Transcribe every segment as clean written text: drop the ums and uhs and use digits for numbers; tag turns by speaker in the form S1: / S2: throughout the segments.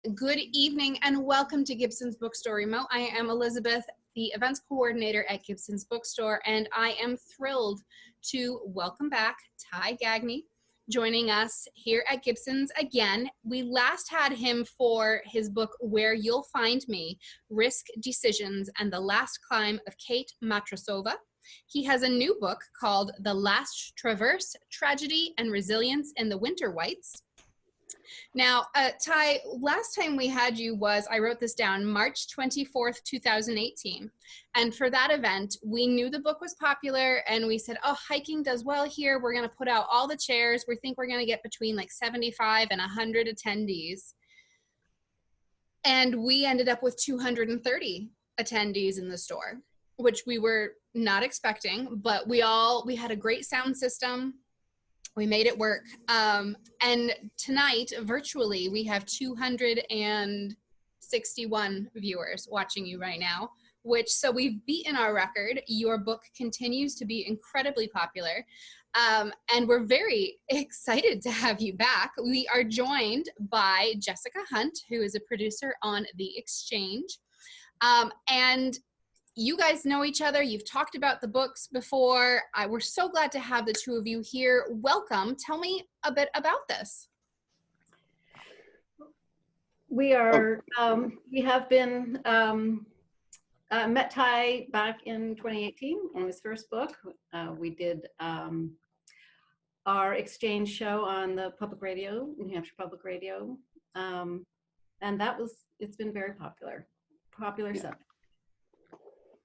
S1: Good evening and welcome to Gibson's Bookstore Remote. I am Elizabeth, the events coordinator at Gibson's Bookstore, and I am thrilled to welcome back Ty Gagne joining us here at Gibson's again. We last had him for his book, Where You'll Find Me, Risk, Decisions, and the Last Climb of Kate Matrosova. He has a new book called The Last Traverse, Tragedy and Resilience in the Winter Whites. Now, Ty, last time we had you was, I wrote this down, March 24th, 2018. And for that event, we knew the book was popular and we said, oh, hiking does well here. We're going to put out all the chairs. We think we're going to get between like 75 and 100 attendees. And we ended up with 230 attendees in the store, which we were not expecting, but we had a great sound system. We made it work. And tonight, virtually, we have 261 viewers watching you right now, so we've beaten our record. Your book continues to be incredibly popular. And we're very excited to have you back. We are joined by Jessica Hunt, who is a producer on The Exchange. And you guys know each other. You've talked about the books before. We're so glad to have the two of you here. Welcome. Tell me a bit about this.
S2: We are, we have been, met Ty back in 2018 on his first book. We did our exchange show on the public radio, New Hampshire Public Radio. And it's been very popular subject.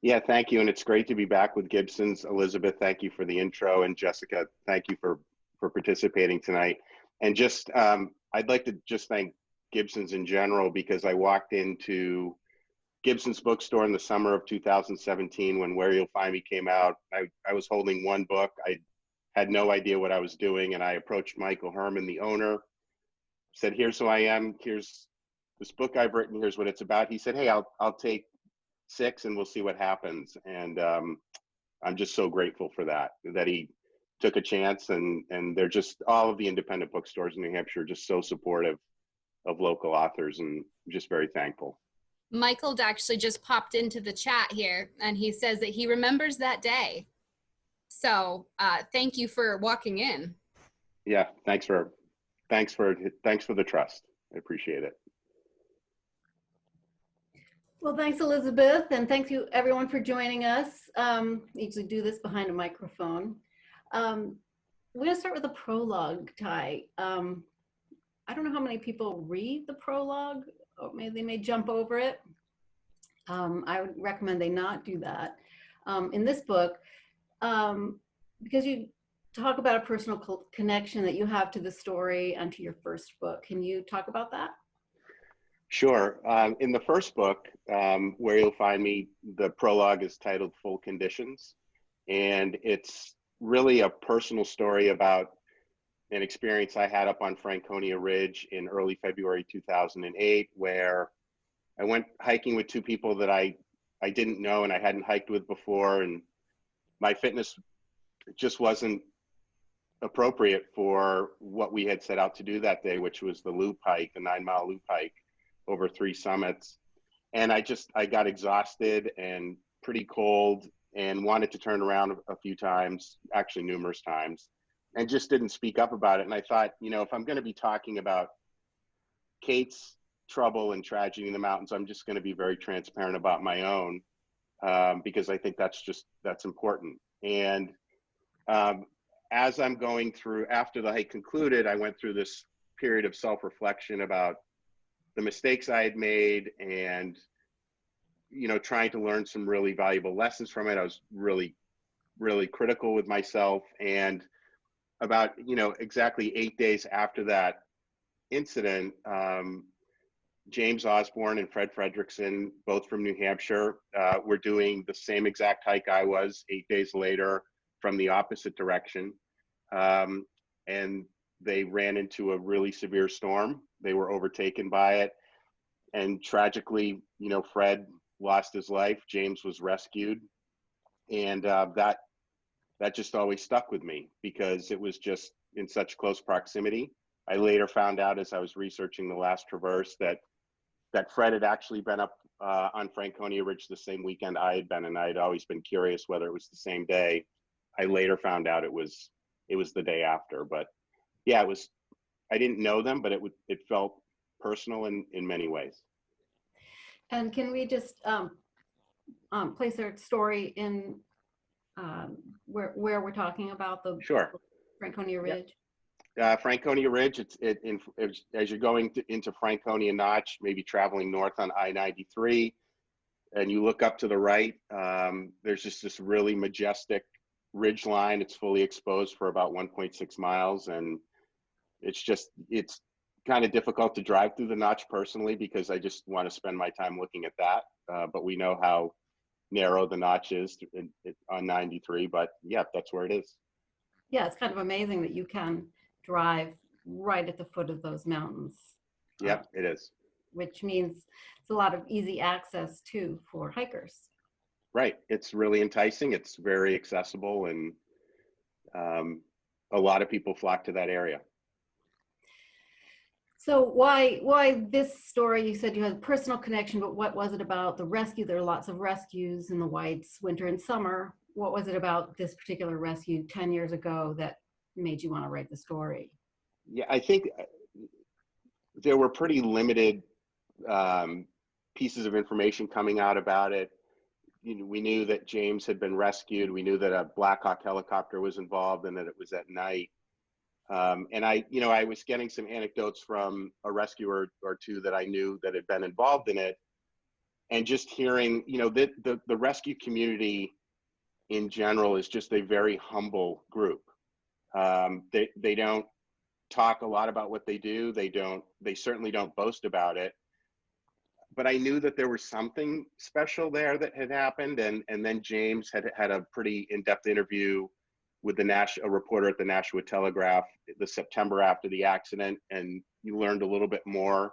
S3: Yeah, thank you. And it's great to be back with Gibson's. Elizabeth, thank you for the intro. And Jessica, thank you for participating tonight. And just, I'd like to just thank Gibson's in general, because I walked into Gibson's bookstore in the summer of 2017 when Where You'll Find Me came out. I was holding one book. I had no idea what I was doing. And I approached Michael Herman, the owner, said, here's who I am. Here's this book I've written. Here's what it's about. He said, hey, I'll take 6 and we'll see what happens. And I'm just so grateful for that he took a chance, and they're just, all of the independent bookstores in New Hampshire are just so supportive of local authors, and I'm just very thankful.
S1: Michael actually just popped into the chat here and he says that he remembers that day. So thank you for walking in.
S3: Yeah, thanks for the trust. I appreciate it.
S2: Well, thanks, Elizabeth, and thank you everyone for joining us. Usually do this behind a microphone. We're going to start with a prologue, Ty. I don't know how many people read the prologue, or maybe they may jump over it. I would recommend they not do that. In this book, because you talk about a personal connection that you have to the story and to your first book. Can you talk about that?
S3: Sure. In the first book, Where You'll Find Me, the prologue is titled Full Conditions. And it's really a personal story about an experience I had up on Franconia Ridge in early February 2008, where I went hiking with 2 people that I didn't know and I hadn't hiked with before. And my fitness just wasn't appropriate for what we had set out to do that day, which was the loop hike, the 9-mile loop hike over 3 summits. And I got exhausted and pretty cold and wanted to turn around a few times, actually numerous times, and just didn't speak up about it. And I thought, if I'm going to be talking about Kate's trouble and tragedy in the mountains, I'm just going to be very transparent about my own, because I think that's important. And as I'm going through, after the hike concluded, I went through this period of self-reflection about the mistakes I had made and, trying to learn some really valuable lessons from it. I was really, really critical with myself. And about, exactly 8 days after that incident, James Osborne and Fred Fredrickson, both from New Hampshire, were doing the same exact hike I was 8 days later from the opposite direction. And they ran into a really severe storm. They were overtaken by it. And tragically, Fred lost his life. James was rescued. And that just always stuck with me because it was just in such close proximity. I later found out as I was researching The Last Traverse that that Fred had actually been up on Franconia Ridge the same weekend I had been, and I had always been curious whether it was the same day. I later found out it was the day after, but yeah, it was. I didn't know them, but it felt personal in many ways.
S2: And can we just place our story in where we're talking about the
S3: Sure.
S2: Franconia Ridge?
S3: Franconia Ridge, as you're going into Franconia Notch, maybe traveling north on I-93, and you look up to the right, there's just this really majestic ridge line. It's fully exposed for about 1.6 miles, and it's kind of difficult to drive through the Notch personally because I just want to spend my time looking at that. But we know how narrow the Notch is on 93, but yeah, that's where it is.
S2: Yeah, it's kind of amazing that you can drive right at the foot of those mountains.
S3: Yep, it is. Which
S2: means it's a lot of easy access too for hikers.
S3: Right, it's really enticing. It's very accessible, and a lot of people flock to that area.
S2: So why this story? You said you had a personal connection, but what was it about the rescue? There are lots of rescues in the Whites, winter and summer. What was it about this particular rescue 10 years ago that made you want to write the story?
S3: Yeah, I think there were pretty limited pieces of information coming out about it. We knew that James had been rescued. We knew that a Black Hawk helicopter was involved and that it was at night. And I was getting some anecdotes from a rescuer or two that I knew that had been involved in it, and just hearing, the rescue community in general is just a very humble group. They don't talk a lot about what they do. They certainly don't boast about it. But I knew that there was something special there that had happened, and then James had a pretty in-depth interview with a reporter at the Nashua Telegraph the September after the accident, and you learned a little bit more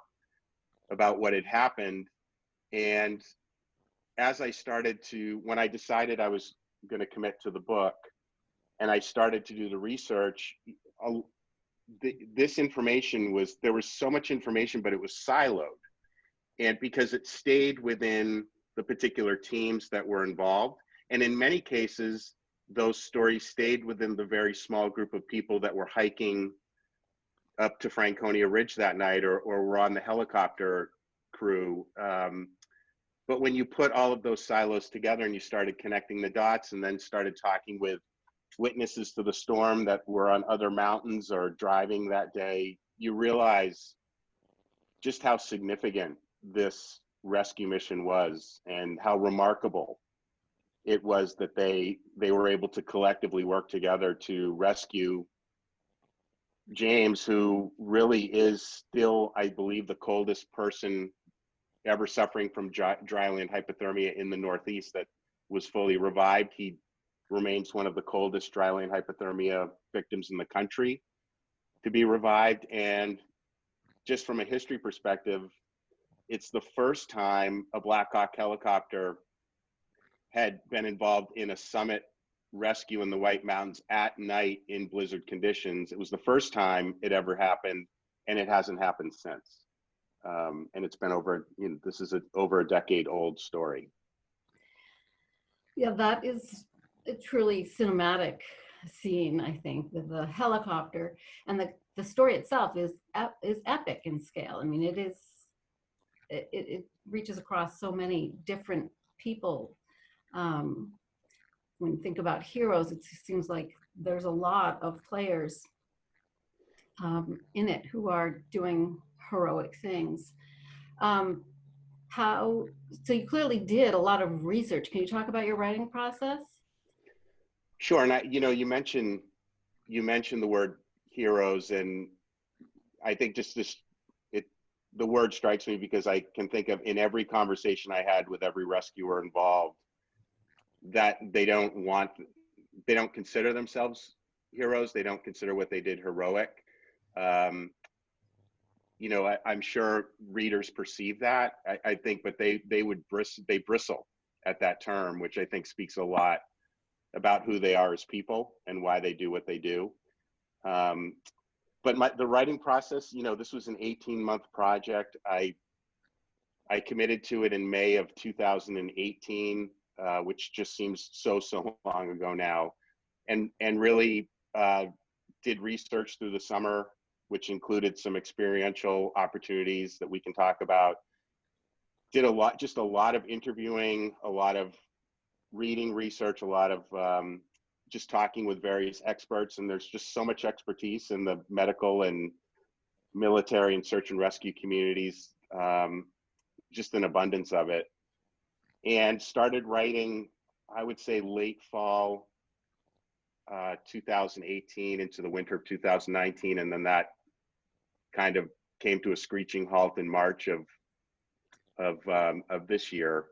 S3: about what had happened. And as when I decided I was going to commit to the book, and I started to do the research, there was so much information, but it was siloed. And because it stayed within the particular teams that were involved. And in many cases, those stories stayed within the very small group of people that were hiking up to Franconia Ridge that night, or were on the helicopter crew. But when you put all of those silos together and you started connecting the dots, and then started talking with witnesses to the storm that were on other mountains or driving that day, you realize just how significant this rescue mission was, and how remarkable it was that they were able to collectively work together to rescue James, who really is still, I believe, the coldest person ever suffering from dryland hypothermia in the Northeast that was fully revived. He remains one of the coldest dryland hypothermia victims in the country to be revived. And just from a history perspective, it's the first time a Black Hawk helicopter had been involved in a summit rescue in the White Mountains at night in blizzard conditions. It was the first time it ever happened, and it hasn't happened since. And it's been this is over a decade old story.
S2: Yeah, that is a truly cinematic scene, I think, with the helicopter, and the story itself is epic in scale. I mean, it reaches across so many different people. When you think about heroes, it seems like there's a lot of players in it who are doing heroic things. So you clearly did a lot of research. Can you talk about your writing process?
S3: Sure. And you mentioned the word heroes, and I think the word strikes me because I can think of, in every conversation I had with every rescuer involved, that they don't consider themselves heroes. They don't consider what they did heroic. I'm sure readers perceive that. I think, but they bristle at that term, which I think speaks a lot about who they are as people and why they do what they do. But the writing process, this was an 18-month project. I I committed to it in May of 2018, which just seems so long ago now, and really did research through the summer, which included some experiential opportunities that we can talk about. Did just a lot of interviewing, a lot of reading, research, a lot of just talking with various experts, and there's just so much expertise in the medical and military and search and rescue communities, just an abundance of it. And started writing, I would say late fall 2018 into the winter of 2019, and then that kind of came to a screeching halt in March of this year.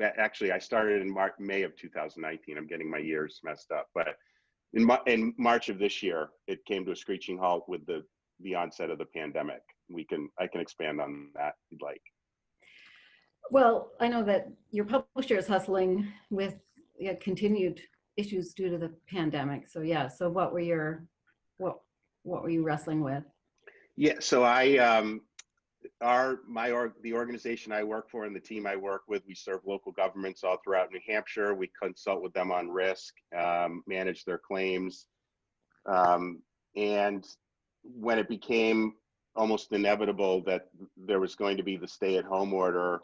S3: Actually, I started in May of 2019. I'm getting my years messed up, but in March of this year, it came to a screeching halt with the onset of the pandemic. I can expand on that if you'd like.
S2: Well, I know that your publisher is hustling with continued issues due to the pandemic. So yeah, so what were you wrestling with? Yeah,
S3: so the organization I work for and the team I work with, we serve local governments all throughout New Hampshire. We consult with them on risk, manage their claims. And when it became almost inevitable that there was going to be the stay-at-home order,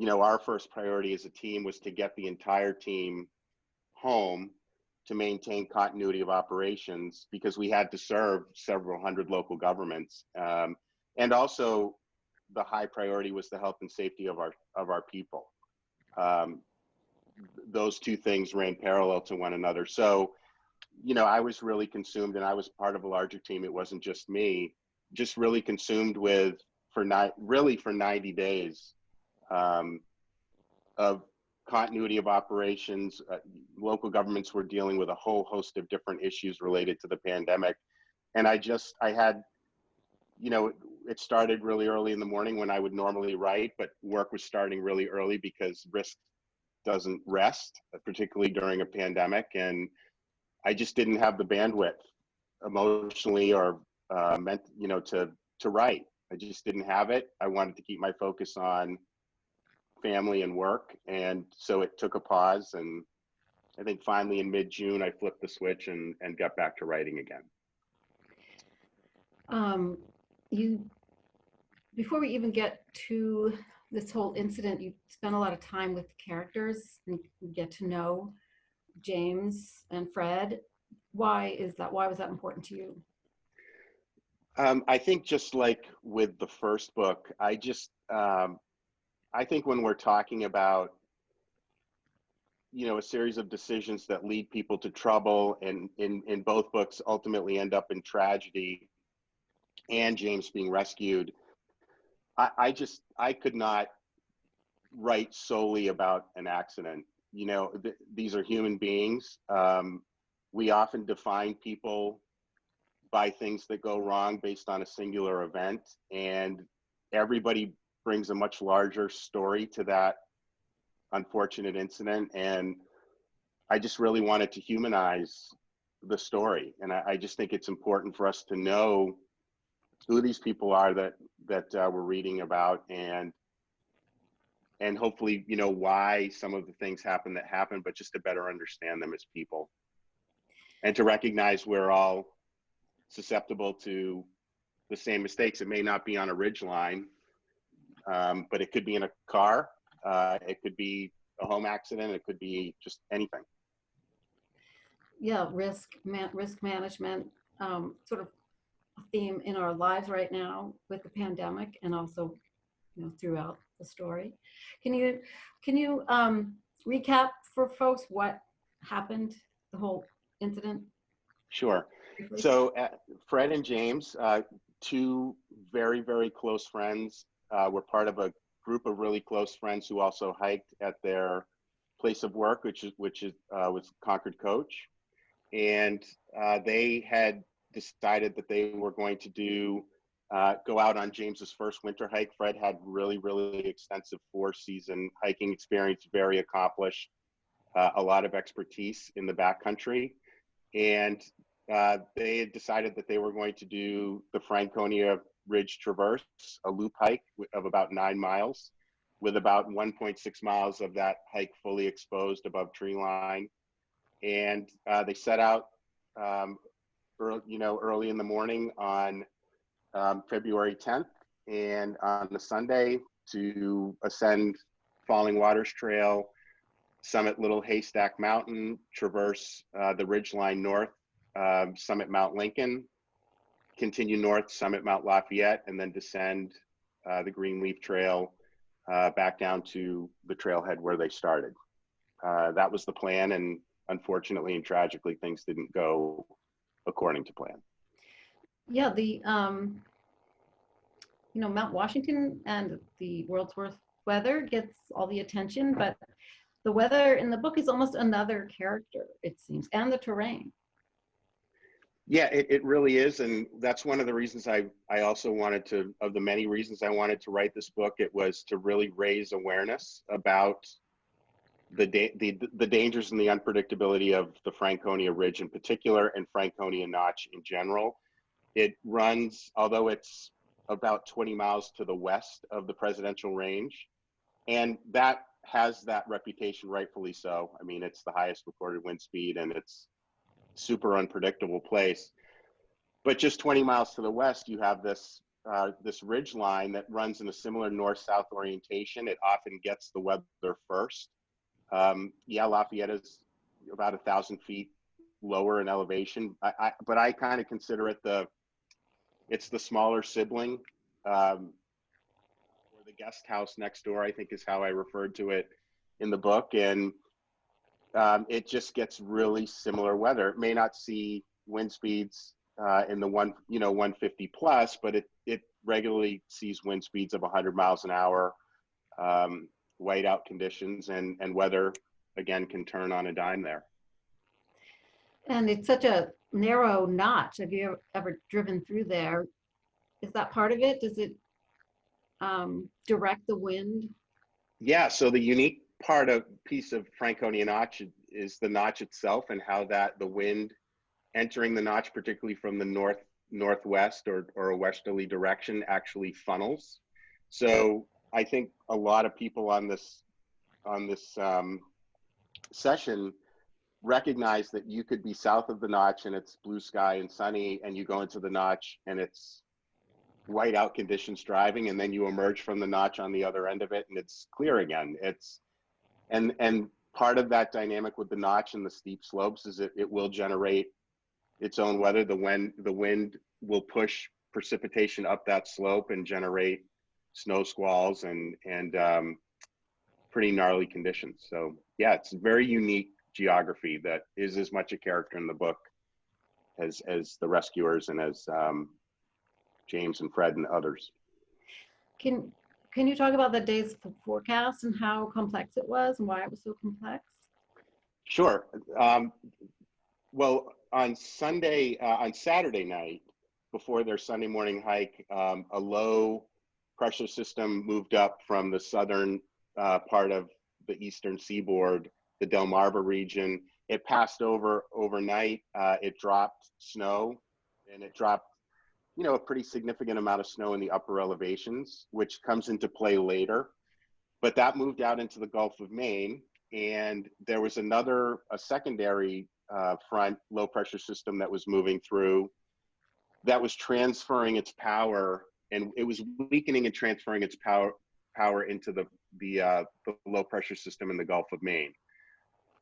S3: our first priority as a team was to get the entire team home to maintain continuity of operations, because we had to serve several hundred local governments. And also the high priority was the health and safety of our people. Those two things ran parallel to one another. So, I was really consumed, and I was part of a larger team. It wasn't just me, just really consumed with, for 90 days of continuity of operations. Local governments were dealing with a whole host of different issues related to the pandemic. And I had, it started really early in the morning when I would normally write, but work was starting really early because risk doesn't rest, particularly during a pandemic. And I just didn't have the bandwidth emotionally or to write. I just didn't have it. I wanted to keep my focus on family and work. And so it took a pause. And I think finally in mid-June, I flipped the switch and got back to writing again.
S2: Before we even get to this whole incident, you spent a lot of time with the characters and get to know James and Fred. Why is that? Why was that important to you?
S3: I think just like with the first book, I think when we're talking about, a series of decisions that lead people to trouble, and in both books ultimately end up in tragedy, and James being rescued, I could not write solely about an accident. These are human beings. We often define people by things that go wrong based on a singular event, and everybody brings a much larger story to that unfortunate incident. And I just really wanted to humanize the story. And I just think it's important for us to know who these people are that we're reading about, and hopefully, why some of the things happen that happen, but just to better understand them as people, and to recognize we're all susceptible to the same mistakes. It may not be on a ridge line, but it could be in a car. It could be a home accident. It could be just anything.
S2: Yeah, risk management, sort of a theme in our lives right now with the pandemic, and also, throughout the story. Can you recap for folks what happened, the whole incident?
S3: Sure. So Fred and James, two very, very close friends, were part of a group of really close friends who also hiked at their place of work, which was Concord Coach. And they had decided that they were going to go out on James's first winter hike. Fred had really, really extensive 4-season hiking experience, very accomplished, a lot of expertise in the backcountry. And they had decided that they were going to do the Franconia Ridge Traverse, a loop hike of about 9 miles, with about 1.6 miles of that hike fully exposed above tree line. And they set out early in the morning on February 10th, and on the Sunday to ascend Falling Waters Trail, summit Little Haystack Mountain, traverse the ridgeline north, summit Mount Lincoln, continue north, summit Mount Lafayette, and then descend the Greenleaf Trail back down to the trailhead where they started. That was the plan, and unfortunately and tragically, things didn't go according to plan.
S2: Yeah, the Mount Washington and the world's worst weather gets all the attention, but the weather in the book is almost another character, it seems, and the terrain.
S3: Yeah, it really is. And that's one of the reasons I also wanted to, of the many reasons I wanted to write this book, it was to really raise awareness about the dangers and the unpredictability of the Franconia Ridge in particular, and Franconia Notch in general. It runs, although it's about 20 miles to the west of the presidential range, and that has that reputation, rightfully so. I mean, it's the highest recorded wind speed, and it's super unpredictable place. But just 20 miles to the west, you have this this ridge line that runs in a similar north-south orientation. It often gets the weather first. Yeah, Lafayette is about 1,000 feet lower in elevation, but I kind of consider it it's the smaller sibling, or the guest house next door, I think is how I referred to it in the book. And it just gets really similar weather. It may not see wind speeds in the 150 plus, but it regularly sees wind speeds of 100 miles an hour, whiteout conditions, and weather again can turn on a dime there.
S2: And it's such a narrow notch. Have you ever driven through there? Is that part of it? Does it direct the wind?
S3: Yeah, so the unique piece of Franconia Notch is the notch itself, and how the wind entering the notch, particularly from the northwest or a westerly direction, actually funnels. So I think a lot of people on this session recognize that you could be south of the notch and it's blue sky and sunny, and you go into the notch and it's whiteout conditions driving, and then you emerge from the notch on the other end of it and it's clear again. And part of that dynamic with the notch and the steep slopes is it will generate its own weather. The wind will push precipitation up that slope and generate snow squalls and pretty gnarly conditions. So yeah, it's very unique geography that is as much a character in the book as the rescuers and as James and Fred and others. Can
S2: you talk about the day's forecast and how complex it was and why it was so complex?
S3: Sure. Well, on Saturday night, before their Sunday morning hike, a low pressure system moved up from the southern part of the eastern seaboard, the Delmarva region. It passed overnight. It dropped snow, and it dropped, a pretty significant amount of snow in the upper elevations, which comes into play later. But that moved out into the Gulf of Maine, and there was a secondary front low pressure system that was moving through, that was transferring its power, and it was weakening and transferring its power into the low pressure system in the Gulf of Maine.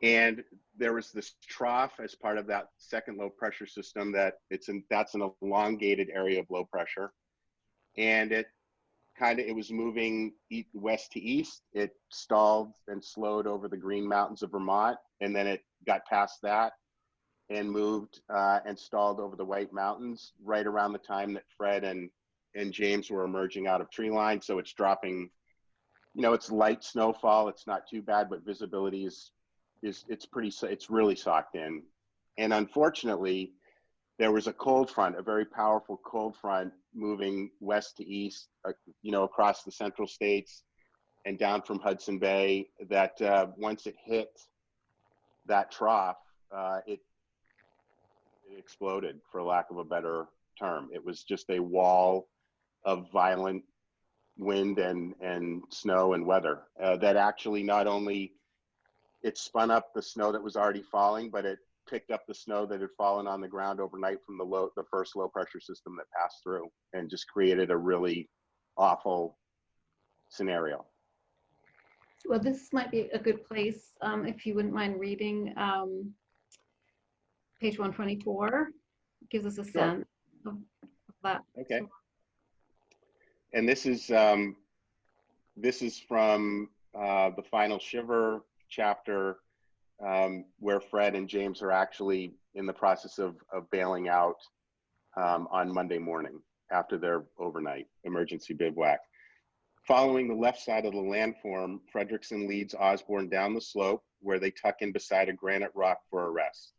S3: And there was this trough as part of that second low pressure system that's an elongated area of low pressure, and it was moving west to east. It stalled and slowed over the Green Mountains of Vermont, and then it got past that and moved and stalled over the White Mountains right around the time that Fred and James were emerging out of tree line. So it's dropping, it's light snowfall. It's not too bad, but visibility it's really socked in. And unfortunately, there was a very powerful cold front moving west to east, across the central states and down from Hudson Bay, that once it hit that trough, it exploded, for lack of a better term. It was just a wall of violent wind and snow and weather that actually not only it spun up the snow that was already falling, but it picked up the snow that had fallen on the ground overnight from the first low pressure system that passed through, and just created a really awful scenario.
S2: Well, this might be a good place if you wouldn't mind reading page 124. It gives us a sense of that.
S3: Okay. And this is from the final Shiver chapter, where Fred and James are actually in the process of bailing out on Monday morning after their overnight emergency bivouac. Following the left side of the landform, Fredrickson leads Osborne down the slope where they tuck in beside a granite rock for a rest.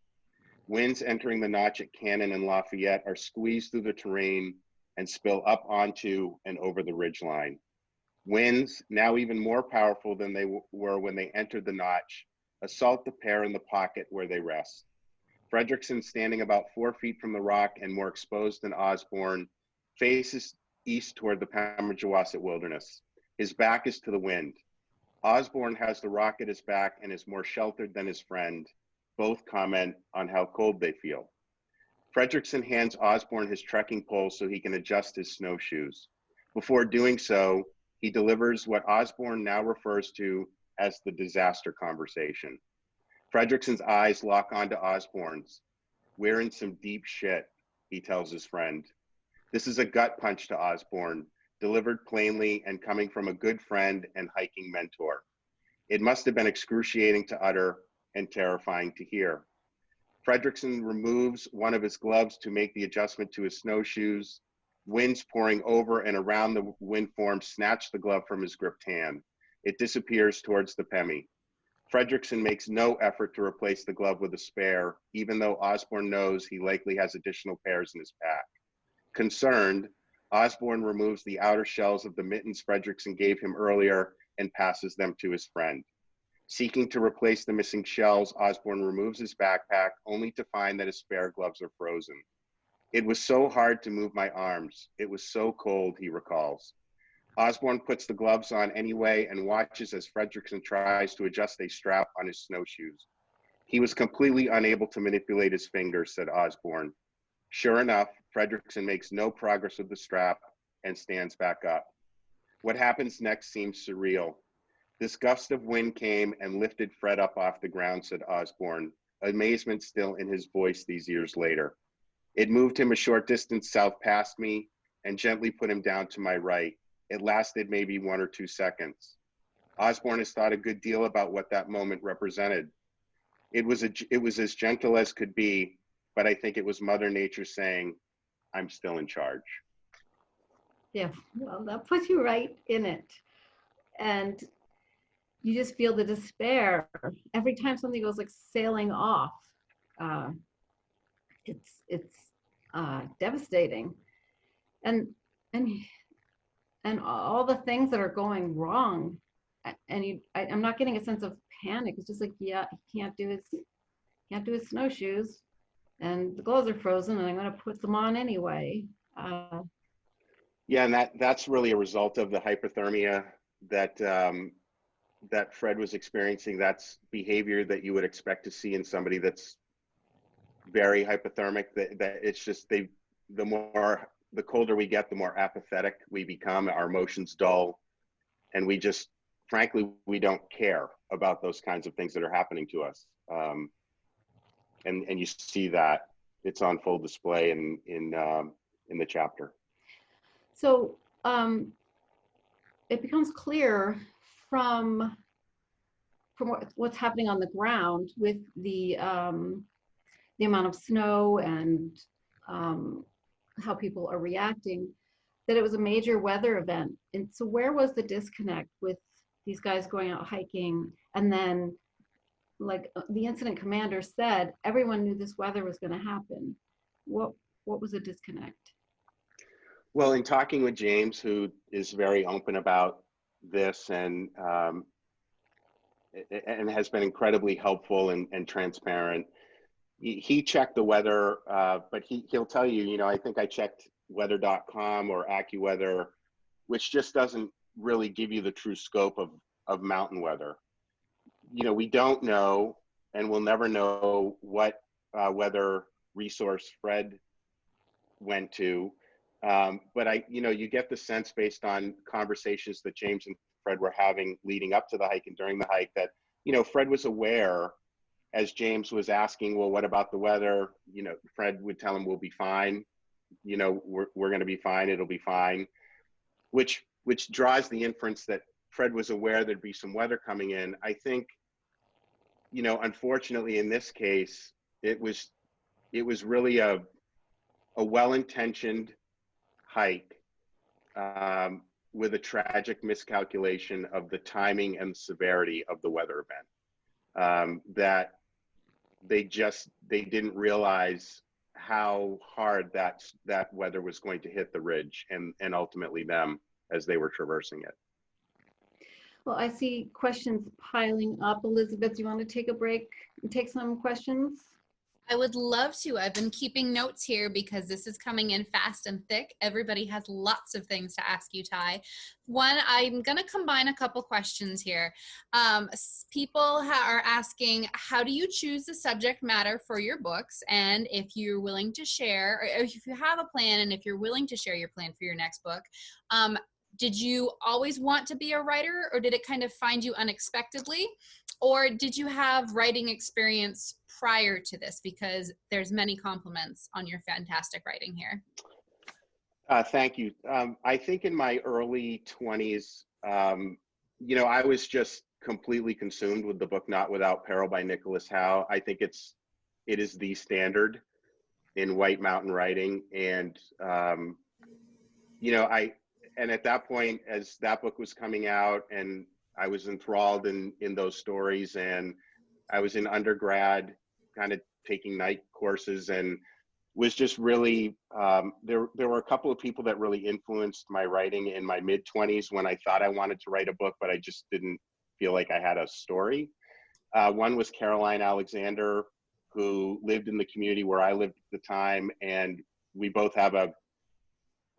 S3: Winds entering the notch at Cannon and Lafayette are squeezed through the terrain and spill up onto and over the ridgeline. Winds, now even more powerful than they were when they entered the notch, assault the pair in the pocket where they rest. Fredrickson, standing about 4 feet from the rock and more exposed than Osborne, faces east toward the Pemigewasset wilderness. His back is to the wind. Osborne has the rock at his back and is more sheltered than his friend. Both comment on how cold they feel. Fredrickson hands Osborne his trekking pole so he can adjust his snowshoes. Before doing so, he delivers what Osborne now refers to as the disaster conversation. Fredrickson's eyes lock onto Osborne's. "We're in some deep shit," he tells his friend. This is a gut punch to Osborne, delivered plainly and coming from a good friend and hiking mentor. It must have been excruciating to utter and terrifying to hear. Fredrickson removes one of his gloves to make the adjustment to his snowshoes. Winds pouring over and around the windform snatch the glove from his gripped hand. It disappears towards the Pemi. Fredrickson makes no effort to replace the glove with a spare, even though Osborne knows he likely has additional pairs in his pack. Concerned, Osborne removes the outer shells of the mittens Fredrickson gave him earlier and passes them to his friend. Seeking to replace the missing shells, Osborne removes his backpack, only to find that his spare gloves are frozen. "It was so hard to move my arms. It was so cold," he recalls. Osborne puts the gloves on anyway and watches as Fredrickson tries to adjust a strap on his snowshoes. "He was completely unable to manipulate his fingers," said Osborne. Sure enough, Fredrickson makes no progress with the strap and stands back up. What happens next seems surreal. "This gust of wind came and lifted Fred up off the ground," said Osborne, amazement still in his voice these years later. "It moved him a short distance south past me and gently put him down to my right. It lasted maybe 1 or 2 seconds. Osborne has thought a good deal about what that moment represented. It was as gentle as could be, but I think it was Mother Nature saying, 'I'm still in charge.'"
S2: Yeah, well, that puts you right in it. And you just feel the despair every time something goes like sailing off. It's devastating, and all the things that are going wrong, and I'm not getting a sense of panic. It's just like, yeah, he can't do his snowshoes, and the gloves are frozen, and I'm going to put them on anyway.
S3: Yeah, and that's really a result of the hypothermia that Fred was experiencing. That's behavior that you would expect to see in somebody that's very hypothermic. That it's just the colder we get, the more apathetic we become. Our emotions dull, and we just, frankly, we don't care about those kinds of things that are happening to us. And you see that it's on full display in the chapter.
S2: So it becomes clear from what's happening on the ground with the amount of snow and how people are reacting, that it was a major weather event. And so where was the disconnect with these guys going out hiking? And then, like the incident commander said, everyone knew this weather was going to happen. What was the disconnect?
S3: Well, in talking with James, who is very open about this and has been incredibly helpful and transparent, he checked the weather, but he'll tell you, I think I checked weather.com or AccuWeather, which just doesn't really give you the true scope of mountain weather. You know, we don't know, and we'll never know what weather resource Fred went to. But you get the sense based on conversations that James and Fred were having leading up to the hike and during the hike that, Fred was aware, as James was asking, well, what about the weather? Fred would tell him, we'll be fine. We're going to be fine. It'll be fine. Which draws the inference that Fred was aware there'd be some weather coming in. I think, unfortunately in this case, it was really a well-intentioned hike with a tragic miscalculation of the timing and severity of the weather event, that they didn't realize how hard that weather was going to hit the ridge and ultimately them as they were traversing it.
S2: Well, I see questions piling up. Elizabeth, do you want to take a break and take some questions?
S1: I would love to. I've been keeping notes here because this is coming in fast and thick. Everybody has lots of things to ask you, Ty. One, I'm going to combine a couple questions here. People are asking, how do you choose the subject matter for your books? And if you're willing to share, or if you have a plan and if you're willing to share your plan for your next book, did you always want to be a writer, or did it kind of find you unexpectedly? Or did you have writing experience prior to this? Because there's many compliments on your fantastic writing here.
S3: Thank you. I think in my early 20s, I was just completely consumed with the book Not Without Peril by Nicholas Howe. I think it is the standard in white mountain writing. And, and at that point, as that book was coming out and I was enthralled in those stories, and I was in undergrad kind of taking night courses and was just really, there were a couple of people that really influenced my writing in my mid-20s when I thought I wanted to write a book, but I just didn't feel like I had a story. One was Caroline Alexander, who lived in the community where I lived at the time, and we both have a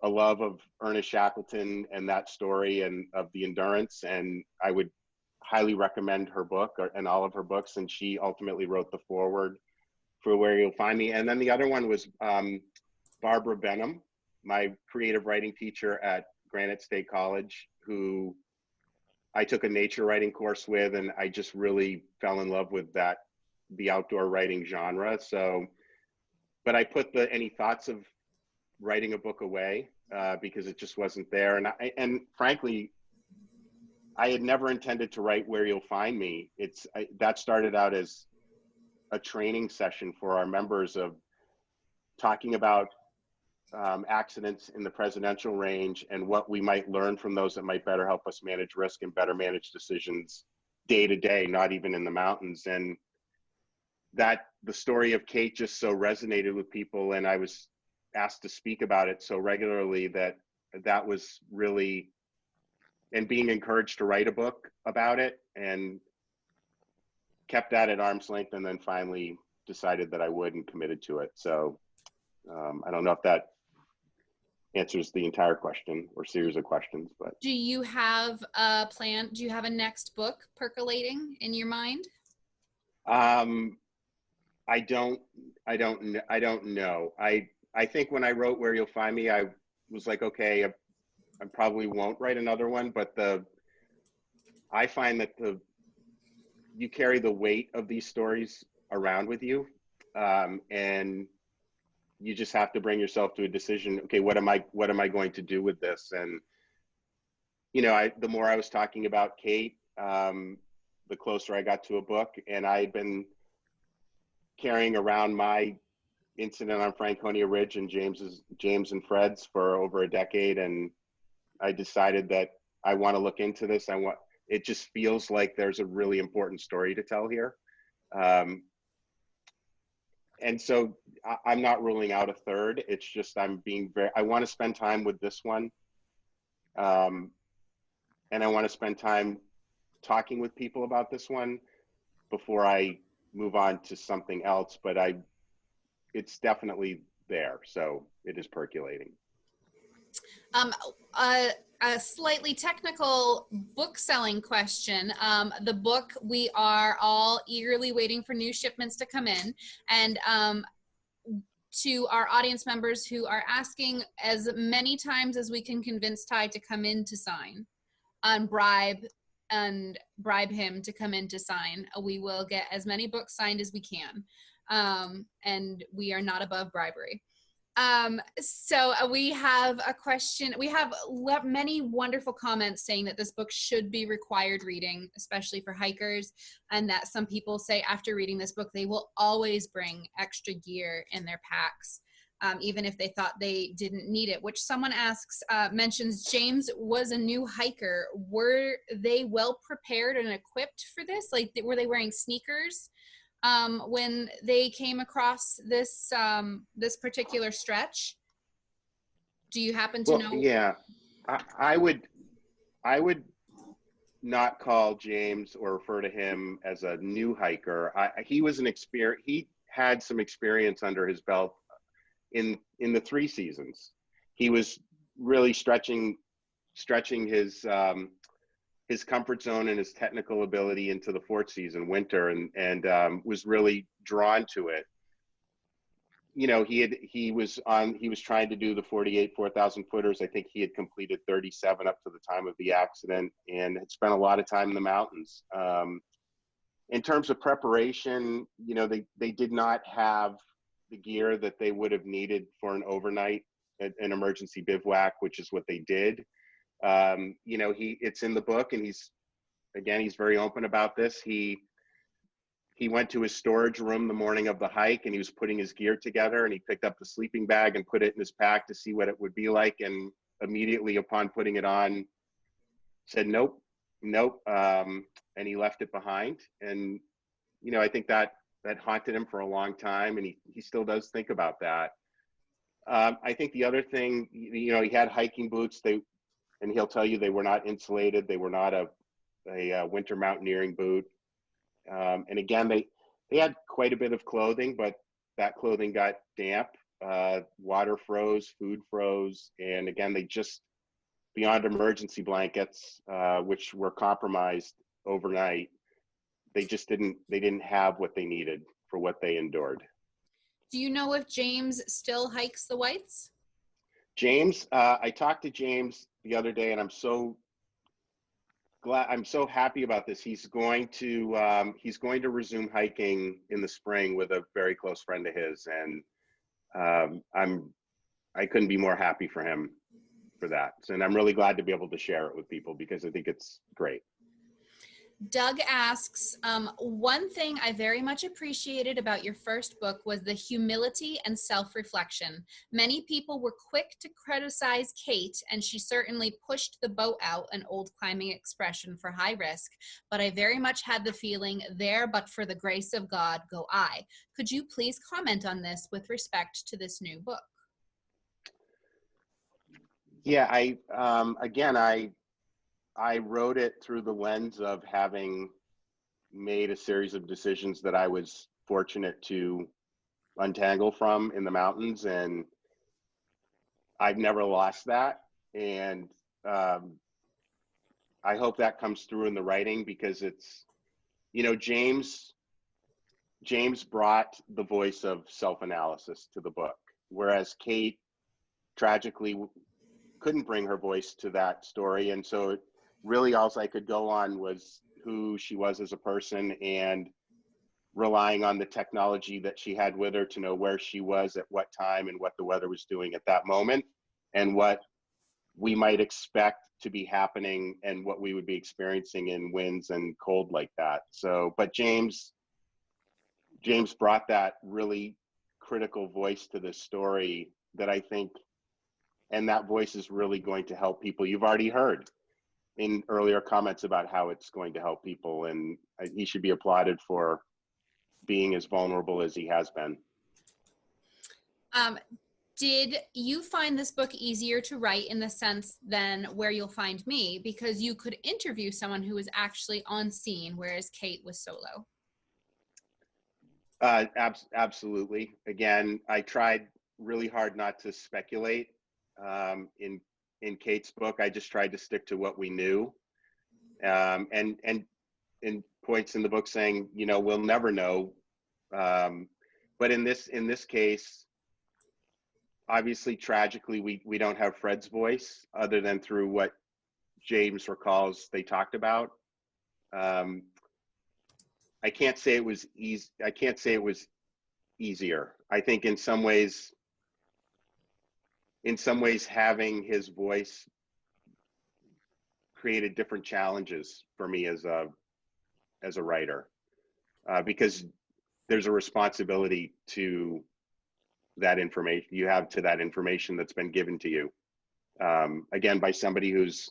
S3: love of Ernest Shackleton and that story and of the endurance, and I would highly recommend her book and all of her books, and she ultimately wrote the foreword for Where You'll Find Me. And then the other one was Barbara Benham, my creative writing teacher at Granite State College, who I took a nature writing course with, and I just really fell in love with the outdoor writing genre. So, but I put any thoughts of writing a book away because it just wasn't there. And frankly, I had never intended to write Where You'll Find Me. That started out as a training session for our members of talking about accidents in the presidential range and what we might learn from those that might better help us manage risk and better manage decisions day to day, not even in the mountains. And the story of Kate just so resonated with people, and I was asked to speak about it so regularly that was really, and being encouraged to write a book about it, and kept that at arm's length, and then finally decided that I would and committed to it. So I don't know if that answers the entire question or series of questions, but.
S1: Do you have a plan? Do you have a next book percolating in your mind?
S3: I don't know. I think when I wrote Where You'll Find Me, I was like, okay, I probably won't write another one, but I find that you carry the weight of these stories around with you, and you just have to bring yourself to a decision. Okay, what am I going to do with this? And the more I was talking about Kate, the closer I got to a book, and I'd been carrying around my incident on Franconia Ridge and James and Fred's for over a decade, and I decided that I want to look into this. It just feels like there's a really important story to tell here. And so I'm not ruling out a third. It's just I want to spend time with this one. And I want to spend time talking with people about this one before I move on to something else, but it's definitely there. So it is percolating.
S1: Um, a slightly technical book selling question. The book, we are all eagerly waiting for new shipments to come in. And to our audience members who are asking, as many times as we can convince Ty to come in to sign, bribe him to come in to sign, we will get as many books signed as we can. And we are not above bribery. So we have a question. We have many wonderful comments saying that this book should be required reading, especially for hikers, and that some people say after reading this book, they will always bring extra gear in their packs, even if they thought they didn't need it, which someone asks, mentions James was a new hiker. Were they well prepared and equipped for this? Like, were they wearing sneakers when they came across this this particular stretch? Do you happen to know?
S3: Yeah, I would not call James or refer to him as a new hiker. He was he had some experience under his belt in the 3 seasons. He was really stretching his comfort zone and his technical ability into the 4th season, winter, and was really drawn to it. You know, he was trying to do the 48 4,000 footers. I think he had completed 37 up to the time of the accident, and had spent a lot of time in the mountains. In terms of preparation, you know, they did not have the gear that they would have needed for an overnight, an emergency bivouac, which is what they did. You know, it's in the book, and he's very open about this. He went to his storage room the morning of the hike, and he was putting his gear together, and he picked up the sleeping bag and put it in his pack to see what it would be like, and immediately upon putting it on said nope, and he left it behind. And you know, I think that haunted him for a long time, and he still does think about that. I think the other thing, you know, he had hiking boots. And he'll tell you they were not insulated. They were not a winter mountaineering boot. And again, they had quite a bit of clothing, but that clothing got damp. Water froze, food froze, and again, they just, beyond emergency blankets, which were compromised overnight, they didn't have what they needed for what they endured.
S1: Do you know if James still hikes the Whites?
S3: James, I talked to James the other day, and I'm so happy about this. He's going to resume hiking in the spring with a very close friend of his, and I couldn't be more happy for him for that. And I'm really glad to be able to share it with people, because I think it's great.
S1: Doug asks, one thing I very much appreciated about your first book was the humility and self-reflection. Many people were quick to criticize Kate, and she certainly pushed the boat out, an old climbing expression for high risk, but I very much had the feeling, there but for the grace of God go I. Could you please comment on this with respect to this new book?
S3: Yeah, I wrote it through the lens of having made a series of decisions that I was fortunate to untangle from in the mountains, and I've never lost that. And I hope that comes through in the writing, because it's, you know, James brought the voice of self-analysis to the book, whereas Kate tragically couldn't bring her voice to that story. And so really all I could go on was who she was as a person, and relying on the technology that she had with her to know where she was at what time and what the weather was doing at that moment, and what we might expect to be happening and what we would be experiencing in winds and cold like that. So, but James brought that really critical voice to this story that I think, and that voice is really going to help people. You've already heard in earlier comments about how it's going to help people, and he should be applauded for being as vulnerable as he has been.
S1: Did you find this book easier to write in the sense than Where You'll Find Me, because you could interview someone who was actually on scene, whereas Kate was solo?
S3: Absolutely. Again, I tried really hard not to speculate in in Kate's book, I just tried to stick to what we knew. And in points in the book saying, you know, we'll never know. But in this case, obviously, tragically, we don't have Fred's voice other than through what James recalls they talked about. I can't say it was easy. I can't say it was easier. I think in some ways, having his voice created different challenges for me as a writer, because there's a responsibility to that information you have, to that information that's been given to you, again, by somebody who's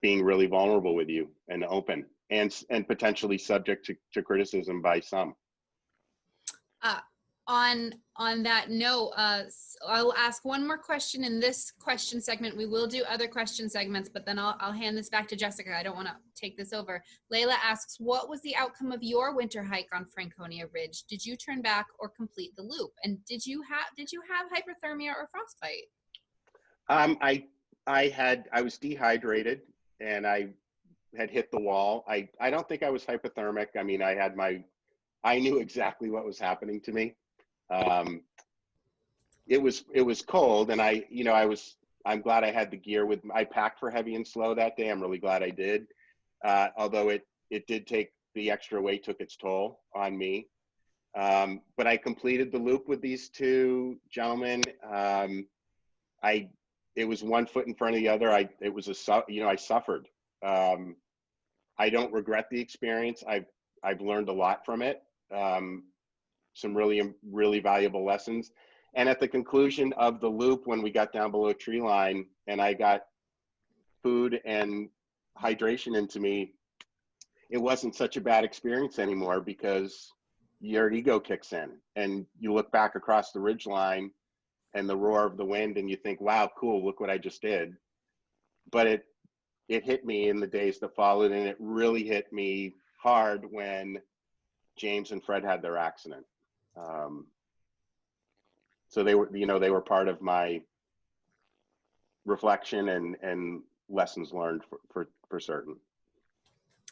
S3: being really vulnerable with you and open and potentially subject to criticism by some.
S1: On that note, I'll ask one more question in this question segment. We will do other question segments, but then I'll hand this back to Jessica. I don't want to take this over. Layla asks, what was the outcome of your winter hike on Franconia Ridge? Did you turn back or complete the loop? And did you have hypothermia or frostbite?
S3: I was dehydrated and I had hit the wall. I don't think I was hypothermic. I mean, I knew exactly what was happening to me. It was cold, and I'm glad I had the gear with me. I packed for heavy and slow that day. I'm really glad I did. Although it did take, the extra weight took its toll on me. But I completed the loop with these two gentlemen. It was one foot in front of the other. I suffered. I don't regret the experience. I've learned a lot from it. Some really valuable lessons. And at the conclusion of the loop, when we got down below tree line and I got food and hydration into me, it wasn't such a bad experience anymore, because your ego kicks in and you look back across the ridge line and the roar of the wind and you think, wow, cool, look what I just did. But it hit me in the days that followed, and it really hit me hard when James and Fred had their accident. So they were part of my reflection and lessons learned for certain.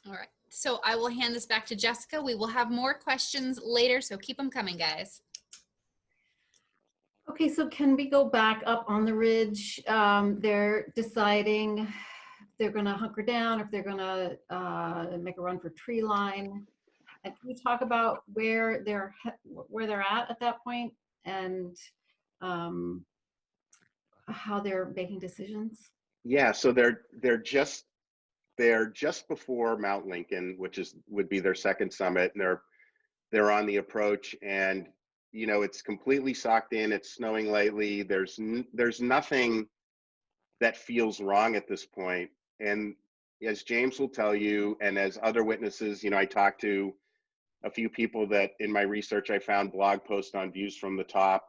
S1: All right. So I will hand this back to Jessica. We will have more questions later, so keep them coming, guys.
S2: Okay, so can we go back up on the ridge? They're deciding if they're going to hunker down, if they're going to make a run for tree line. And can you talk about where they're at that point, and how they're making decisions?
S3: Yeah, so they're just before Mount Lincoln, which would be their second summit, and they're on the approach, and it's completely socked in. It's snowing lightly. There's nothing that feels wrong at this point. And as James will tell you, and as other witnesses, I talked to a few people that in my research, I found blog posts on Views from the Top,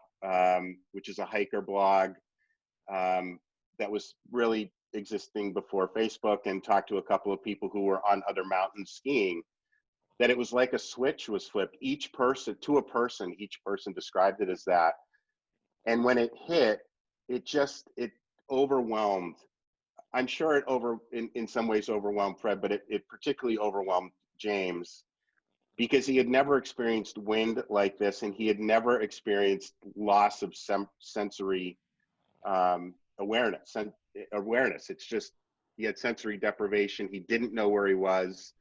S3: which is a hiker blog that was really existing before Facebook, and talked to a couple of people who were on other mountains skiing, that it was like a switch was flipped. Each person described it as that. And when it hit, it overwhelmed. I'm sure it in some ways overwhelmed Fred, but it particularly overwhelmed James, because he had never experienced wind like this, and he had never experienced loss of sensory awareness. It's just, he had sensory deprivation. He didn't know where he was.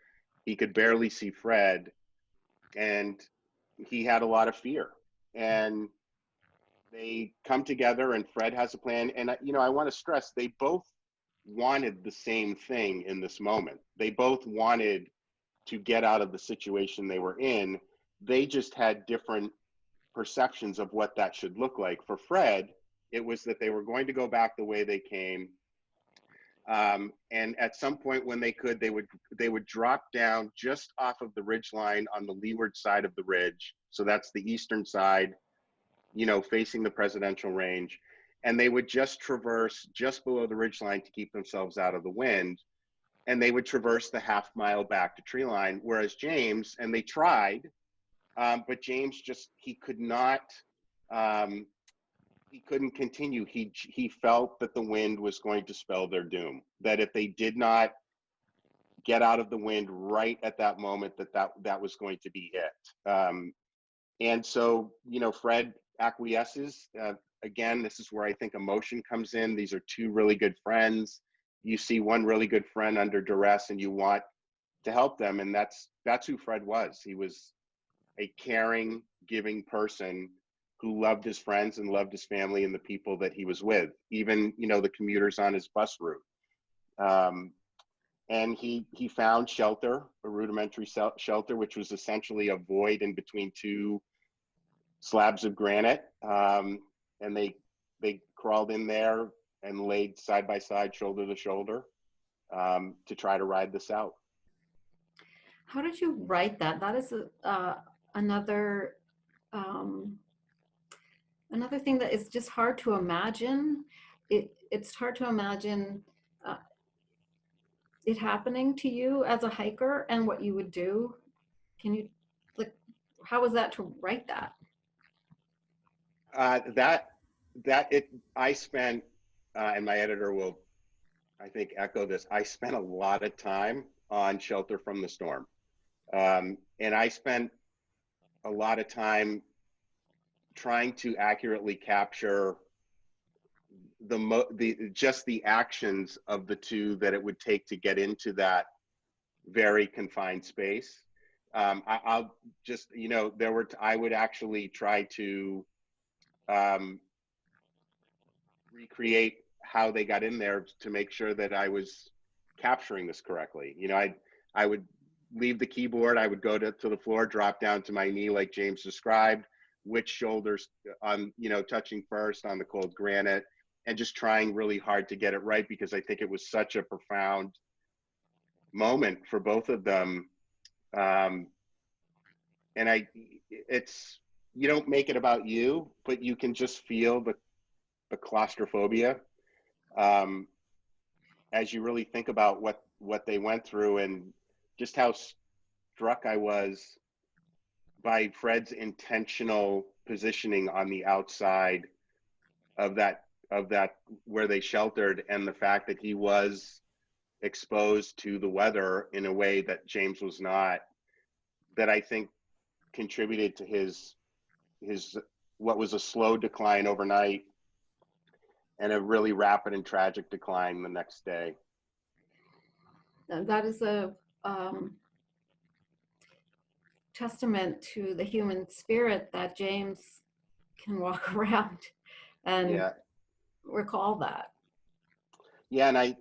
S3: He could barely see Fred, and he had a lot of fear. And they come together, and Fred has a plan. And I want to stress, they both wanted the same thing in this moment. They both wanted to get out of the situation they were in. They just had different perceptions of what that should look like. For Fred, it was that they were going to go back the way they came. And at some point when they could, they would drop down just off of the ridge line on the leeward side of the ridge. So that's the eastern side, facing the presidential range. And they would just traverse just below the ridge line to keep themselves out of the wind. And they would traverse the half mile back to tree line. Whereas James, and they tried, but James he could not he couldn't continue. He felt that the wind was going to spell their doom, that if they did not get out of the wind right at that moment, that was going to be it. And so, Fred acquiesces. Again, this is where I think emotion comes in. These are two really good friends. You see one really good friend under duress and you want to help them. And that's who Fred was. He was a caring, giving person who loved his friends and loved his family and the people that he was with, even, the commuters on his bus route. And he found shelter, a rudimentary shelter, which was essentially a void in between two slabs of granite. And they crawled in there and laid side by side, shoulder to shoulder, to try to ride this out.
S2: How did you write that? That is another thing that is just hard to imagine. It's hard to imagine it happening to you as a hiker and what you would do. Can you, how was that to write that?
S3: I spent, and my editor will, I think, echo this. I spent a lot of time on Shelter from the Storm. And I spent a lot of time trying to accurately capture just the actions of the two that it would take to get into that very confined space. I'll just, I would actually try to recreate how they got in there to make sure that I was capturing this correctly. I would leave the keyboard, I would go to the floor, drop down to my knee like James described, which shoulders on, touching first on the cold granite, and just trying really hard to get it right, because I think it was such a profound moment for both of them. And you don't make it about you, but you can just feel the claustrophobia as you really think about what they went through, and just how struck I was by Fred's intentional positioning on the outside of that where they sheltered, and the fact that he was exposed to the weather in a way that James was not, that I think contributed to his what was a slow decline overnight and a really rapid and tragic decline the next day.
S2: That is a testament to the human spirit that James can walk around and recall that.
S3: Yeah, and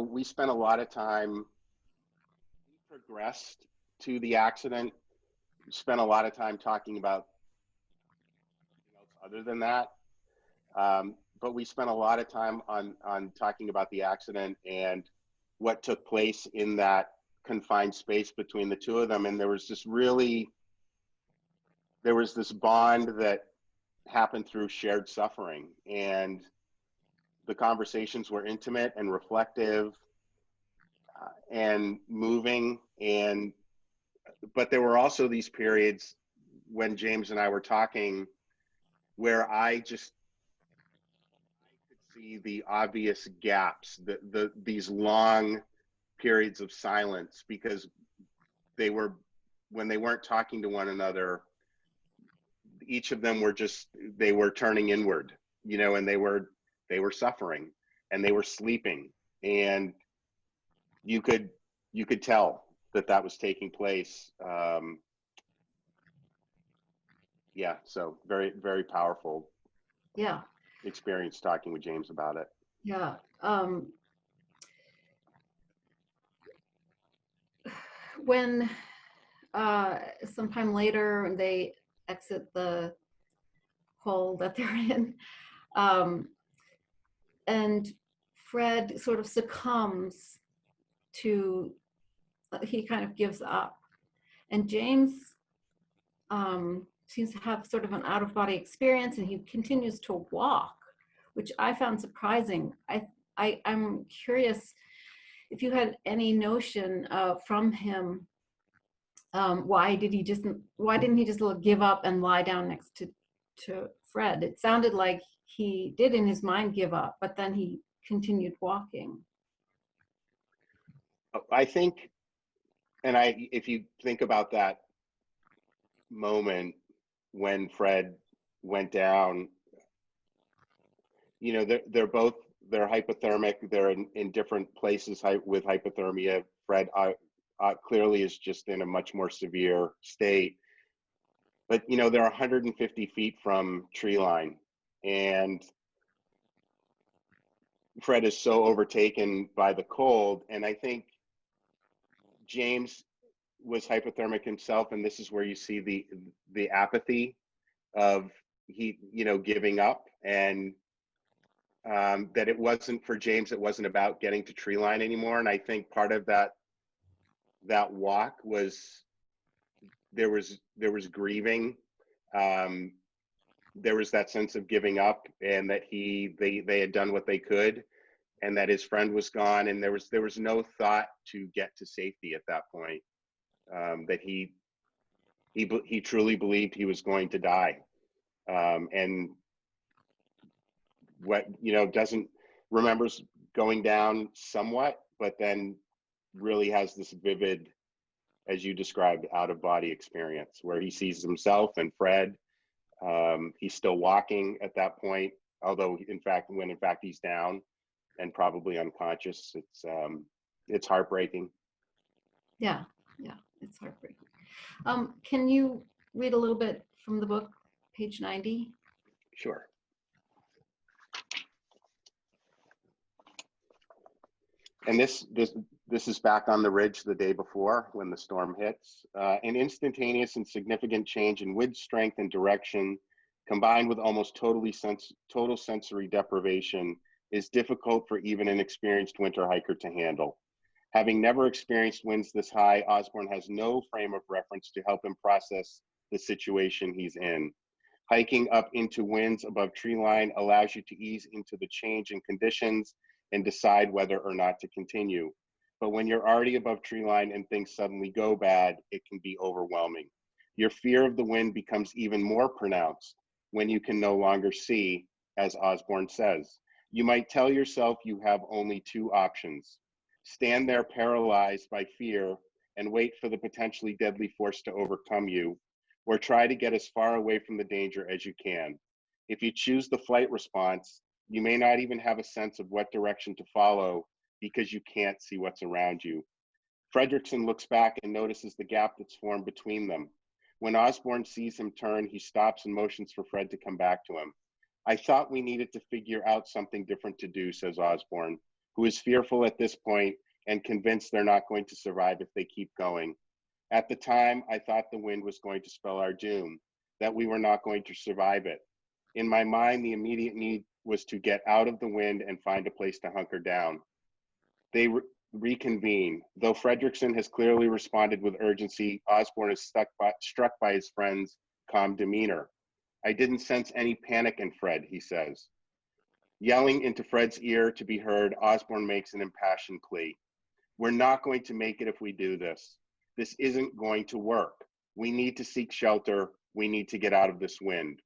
S3: we spent a lot of time, we progressed to the accident, spent a lot of time talking about something else other than that. But we spent a lot of time on talking about the accident and what took place in that confined space between the two of them. And there was this bond that happened through shared suffering, and the conversations were intimate and reflective and moving. But there were also these periods when James and I were talking where I could see the obvious gaps, these long periods of silence, because when they weren't talking to one another, each of them they were turning inward, and they were suffering and they were sleeping, and you could tell that was taking place. So very, very powerful experience talking with James about it.
S2: When sometime later they exit the hole that they're in, and Fred sort of succumbs to, he kind of gives up, and James seems to have sort of an out-of-body experience, and he continues to walk, which I found surprising. I'm curious if you had any notion from him, why didn't he just give up and lie down next to Fred? It sounded like he did in his mind give up, but then he continued walking.
S3: I think, and if you think about that moment when Fred went down, you know, they're hypothermic. They're in different places with hypothermia. Fred clearly is just in a much more severe state. But, you know, they're 150 feet from tree line, and Fred is so overtaken by the cold. And I think James was hypothermic himself, and this is where you see the apathy of giving up, and that it wasn't for James, it wasn't about getting to tree line anymore. And I think part of that walk was there was grieving, there was that sense of giving up, and that they had done what they could, and that his friend was gone, and there was no thought to get to safety at that point. That he truly believed he was going to die, and what remembers going down somewhat, but then really has this vivid, as you described, out of body experience where he sees himself and Fred. He's still walking at that point, although in fact he's down and probably unconscious. It's heartbreaking.
S2: Yeah, it's heartbreaking. Can you read a little bit from the book, page 90?
S3: Sure. And this is back on the ridge the day before when the storm hits. An instantaneous and significant change in wind strength and direction, combined with almost total sensory deprivation, is difficult for even an experienced winter hiker to handle. Having never experienced winds this high, Osborne has no frame of reference to help him process the situation he's in. Hiking up into winds above tree line allows you to ease into the change in conditions and decide whether or not to continue. But when you're already above tree line and things suddenly go bad, it can be overwhelming. Your fear of the wind becomes even more pronounced when you can no longer see, as Osborne says. You might tell yourself you have only two options: stand there paralyzed by fear and wait for the potentially deadly force to overcome you, or try to get as far away from the danger as you can. If you choose the flight response, you may not even have a sense of what direction to follow because you can't see what's around you. Fredrickson looks back and notices the gap that's formed between them. When Osborne sees him turn, he stops and motions for Fred to come back to him. I thought we needed to figure out something different to do, says Osborne, who is fearful at this point and convinced they're not going to survive if they keep going. At the time, I thought the wind was going to spell our doom, that we were not going to survive it. In my mind, the immediate need was to get out of the wind and find a place to hunker down. They reconvene. Though Fredrickson has clearly responded with urgency, Osborne is struck by his friend's calm demeanor. I didn't sense any panic in Fred, he says. Yelling into Fred's ear to be heard, Osborne makes an impassioned plea. We're not going to make it if we do this. This isn't going to work. We need to seek shelter. We need to get out of this wind.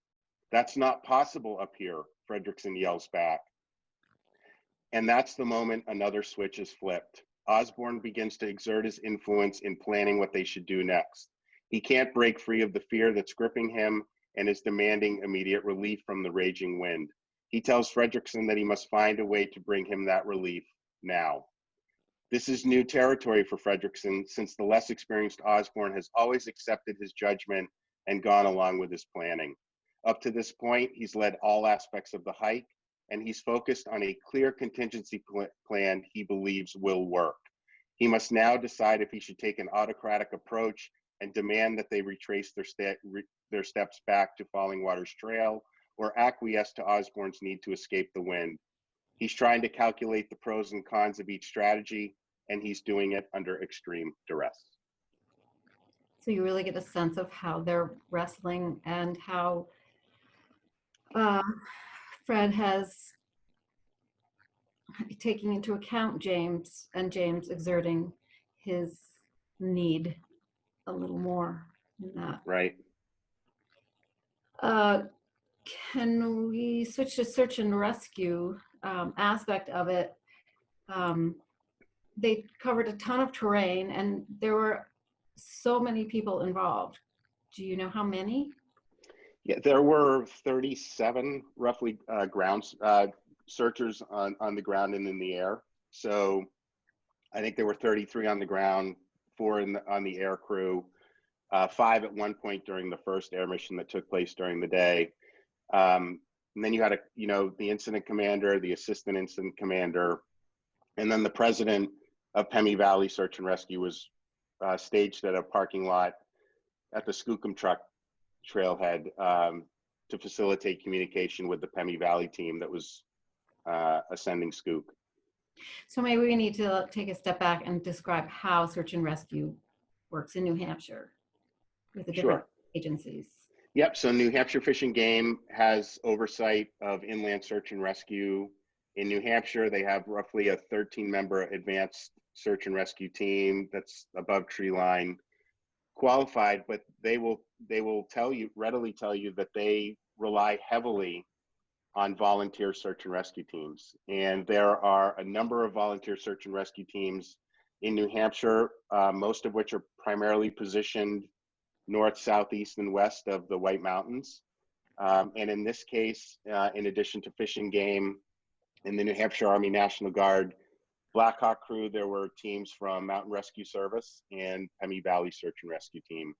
S3: That's not possible up here, Fredrickson yells back. And that's the moment another switch is flipped. Osborne begins to exert his influence in planning what they should do next. He can't break free of the fear that's gripping him and is demanding immediate relief from the raging wind. He tells Fredrickson that he must find a way to bring him that relief now. This is new territory for Fredrickson, since the less experienced Osborne has always accepted his judgment and gone along with his planning. Up to this point, he's led all aspects of the hike, and he's focused on a clear contingency plan he believes will work. He must now decide if he should take an autocratic approach and demand that they retrace their steps back to Falling Waters Trail, or acquiesce to Osborne's need to escape the wind. He's trying to calculate the pros and cons of each strategy, and he's doing it under extreme duress.
S2: So you really get a sense of how they're wrestling and how Fred has taking into account James, and James exerting his need a little more in that.
S3: Right.
S2: Can we switch to search and rescue aspect of it? They covered a ton of terrain, and there were so many people involved. Do you know how many?
S3: Yeah, there were 37 roughly ground searchers on the ground and in the air. So I think there were 33 on the ground, 4 on the air crew, 5 at one point during the first air mission that took place during the day. And then you had the incident commander, the assistant incident commander, and then the president of Pemi Valley Search and Rescue was staged at a parking lot at the Skookum Truck trailhead to facilitate communication with the Pemi Valley team that was ascending Skook.
S2: So maybe we need to take a step back and describe how search and rescue works in New Hampshire with the different agencies.
S3: Yep, so New Hampshire Fish and Game has oversight of inland search and rescue. In New Hampshire, they have roughly a 13-member advanced search and rescue team that's above tree line qualified, but they will readily tell you that they rely heavily on volunteer search and rescue teams. And there are a number of volunteer search and rescue teams in New Hampshire, most of which are primarily positioned north, south, east, and west of the White Mountains. And in this case, in addition to Fish and Game and the New Hampshire Army National Guard Black Hawk crew, there were teams from Mountain Rescue Service and Pemi Valley Search and Rescue Team,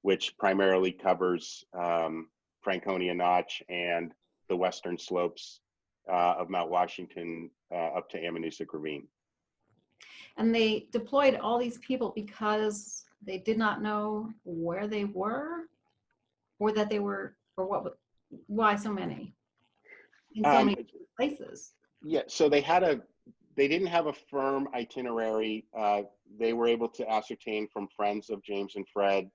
S3: which primarily covers Franconia Notch and the western slopes of Mount Washington up to Ammonoosuc Ravine. And
S2: they deployed all these people because they did not know where they were, or that they were, or what? Why so many in so many places? Yeah,
S3: so they didn't have a firm itinerary. They were able to ascertain from friends of James and Fred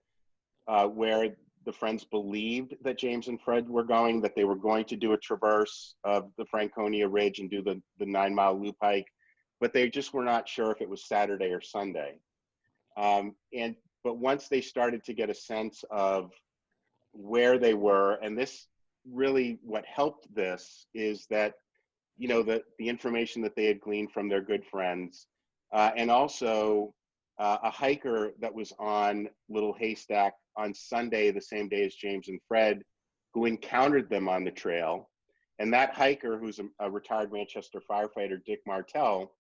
S3: where the friends believed that James and Fred were going, that they were going to do a traverse of the Franconia Ridge and do the 9-mile loop hike, but they just were not sure if it was Saturday or Sunday. But once they started to get a sense of where they were, and this really, what helped this is that, the information that they had gleaned from their good friends, and also a hiker that was on Little Haystack on Sunday, the same day as James and Fred, who encountered them on the trail. And that hiker, who's a retired Manchester firefighter, Dick Martell,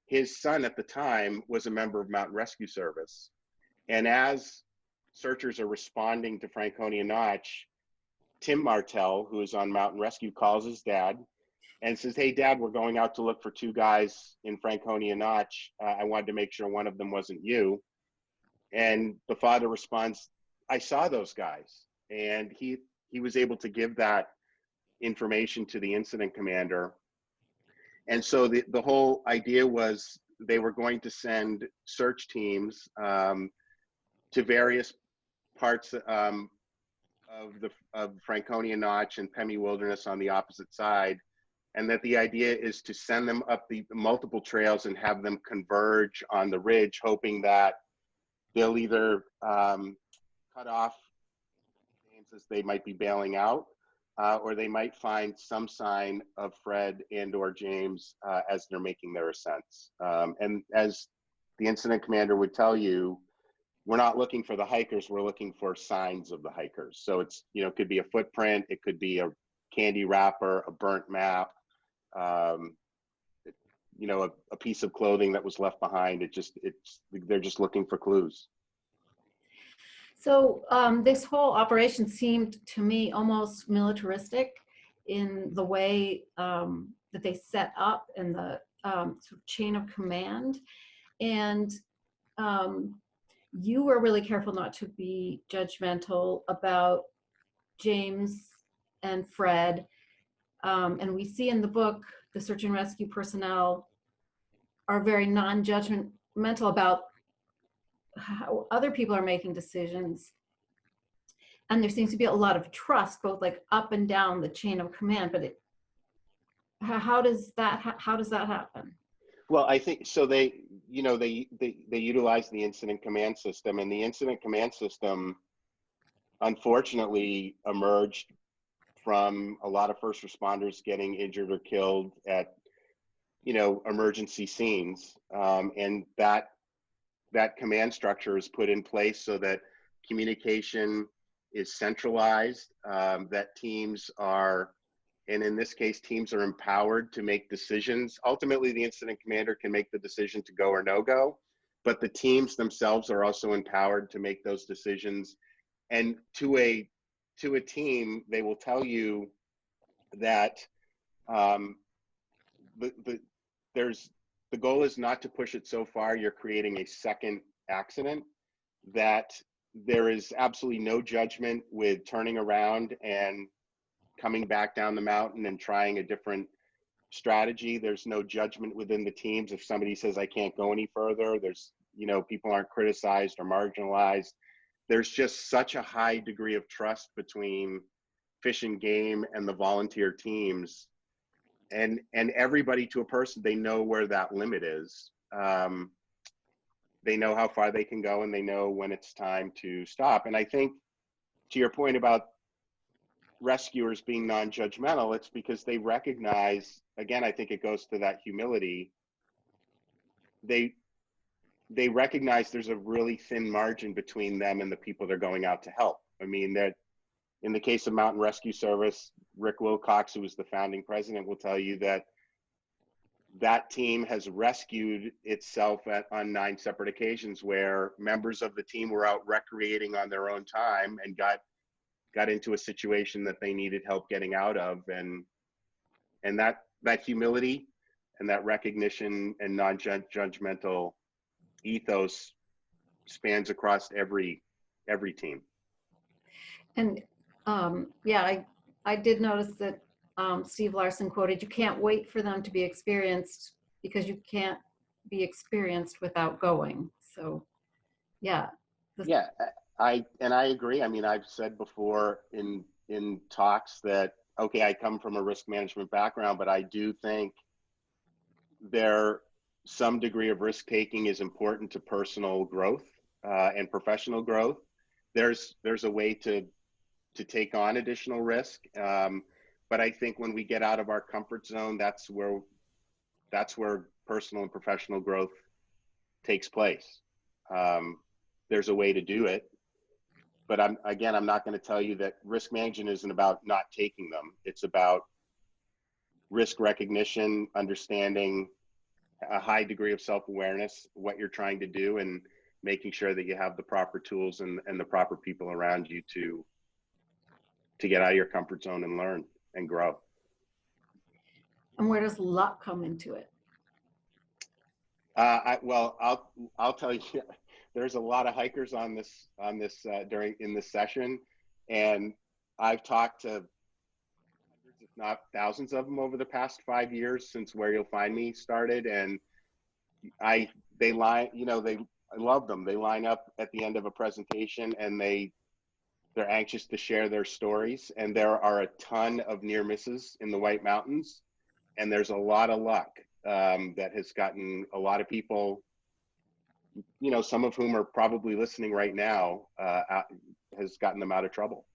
S3: his son at the time was a member of Mountain Rescue Service. And as searchers are responding to Franconia Notch, Tim Martell, who is on Mountain Rescue, calls his dad and says, "Hey, Dad, we're going out to look for 2 guys in Franconia Notch. I wanted to make sure one of them wasn't you." And the father responds, "I saw those guys." And he was able to give that information to the incident commander. And so the whole idea was they were going to send search teams to various parts of Franconia Notch and Pemi Wilderness on the opposite side, and that the idea is to send them up the multiple trails and have them converge on the ridge, hoping that they'll either cut off James as they might be bailing out, or they might find some sign of Fred and or James as they're making their ascents. And as the incident commander would tell you, we're not looking for the hikers, we're looking for signs of the hikers. So it's, it could be a footprint, it could be a candy wrapper, a burnt map, a piece of clothing that was left behind. They're just looking for clues.
S2: So this whole operation seemed to me almost militaristic in the way that they set up and the sort of chain of command. And you were really careful not to be judgmental about James and Fred. And we see in the book, the search and rescue personnel are very non-judgmental about how other people are making decisions. And there seems to be a lot of trust, both like up and down the chain of command, but how does that happen?
S3: Well, I think so. They utilize the incident command system, and the incident command system, unfortunately, emerged from a lot of first responders getting injured or killed at, you know, emergency scenes. And that command structure is put in place so that communication is centralized, that teams are, and in this case, teams are empowered to make decisions. Ultimately, the incident commander can make the decision to go or no go, but the teams themselves are also empowered to make those decisions. And to a team, they will tell you that the goal is not to push it so far you're creating a second accident, that there is absolutely no judgment with turning around and coming back down the mountain and trying a different strategy. There's no judgment within the teams. If somebody says, I can't go any further, there's, you know, people aren't criticized or marginalized. There's just such a high degree of trust between Fish and Game and the volunteer teams, and everybody to a person, they know where that limit is. They know how far they can go, and they know when it's time to stop. And I think, to your point about rescuers being non-judgmental, it's because they recognize, again, I think it goes to that humility. They recognize there's a really thin margin between them and the people they're going out to help. I mean, that in the case of Mountain Rescue Service, Rick Wilcox, who was the founding president, will tell you that that team has rescued itself on 9 separate occasions where members of the team were out recreating on their own time and got into a situation that they needed help getting out of. And that humility and that recognition and non-judgmental ethos spans across every team.
S2: And yeah, I did notice that Steve Larson quoted, "You can't wait for them to be experienced because you can't be experienced without going." So, yeah.
S3: Yeah, I agree. I mean, I've said before in talks that, okay, I come from a risk management background, but I do think some degree of risk taking is important to personal growth and professional growth. There's a way to take on additional risk. But I think when we get out of our comfort zone, that's where personal and professional growth takes place. There's a way to do it, but I'm not going to tell you that risk management isn't about not taking them. It's about risk recognition, understanding a high degree of self-awareness, what you're trying to do, and making sure that you have the proper tools and the proper people around you to get out of your comfort zone and learn and grow.
S2: And where does luck come into it?
S3: Well, I'll tell you, there's a lot of hikers in this session, and I've talked to hundreds, if not thousands of them over the past 5 years since Where You'll Find Me started, and I love them. They line up at the end of a presentation, and they're anxious to share their stories. And there are a ton of near misses in the White Mountains, and there's a lot of luck that has gotten a lot of people, you know, some of whom are probably listening right now, has gotten them out of trouble.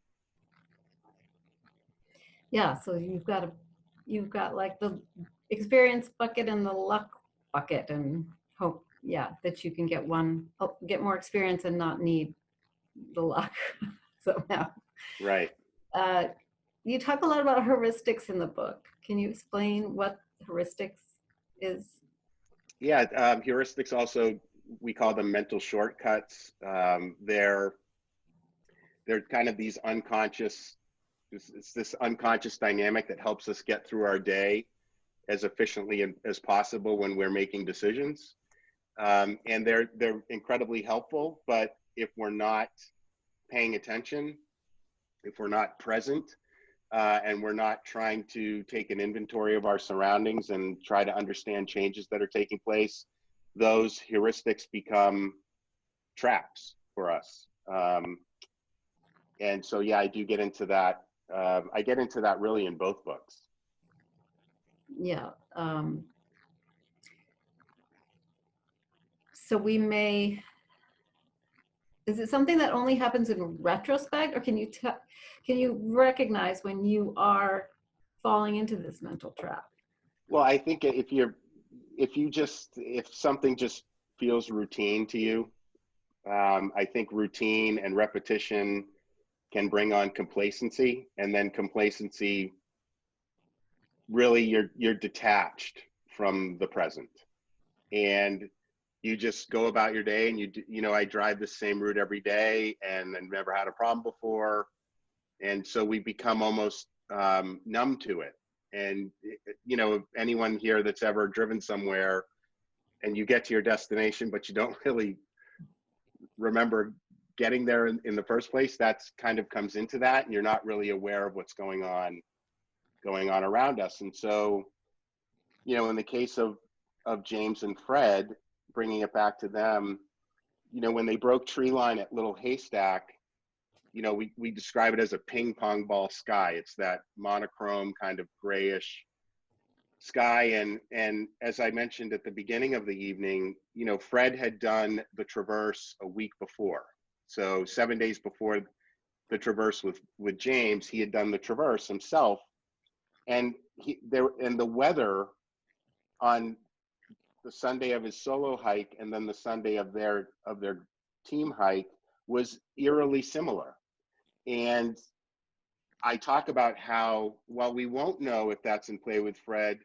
S2: Yeah, so you've got like the experience bucket and the luck bucket, and hope, yeah, that you can get more experience and not need the luck. So now,
S3: Right.
S2: You talk a lot about heuristics in the book. Can you explain what heuristics is?
S3: Yeah, heuristics, also, we call them mental shortcuts. They're kind of these unconscious, it's this unconscious dynamic that helps us get through our day as efficiently as possible when we're making decisions. And they're incredibly helpful, but if we're not paying attention, if we're not present, and we're not trying to take an inventory of our surroundings and try to understand changes that are taking place, those heuristics become traps for us. And so, yeah, I do get into that. I get into that really in both books.
S2: Yeah. So we may is it something that only happens in retrospect, or can you recognize when you are falling into this mental trap?
S3: Well, I think if something just feels routine to you, I think routine and repetition can bring on complacency, and then complacency, really you're detached from the present, and you just go about your day, and I drive the same route every day and never had a problem before, and so we become almost numb to it. And anyone here that's ever driven somewhere and you get to your destination but you don't really remember getting there in the first place, that's kind of comes into that, and you're not really aware of what's going on around us. And so, in the case of James and Fred, bringing it back to them, when they broke tree line at Little Haystack, we describe it as a ping pong ball sky. It's that monochrome kind of grayish sky. And as I mentioned at the beginning of the evening, Fred had done the traverse a week before. So 7 days before the traverse with James, he had done the traverse himself. And the weather on the Sunday of his solo hike and then the Sunday of their team hike was eerily similar. And I talk about how, while we won't know if that's in play with Fred,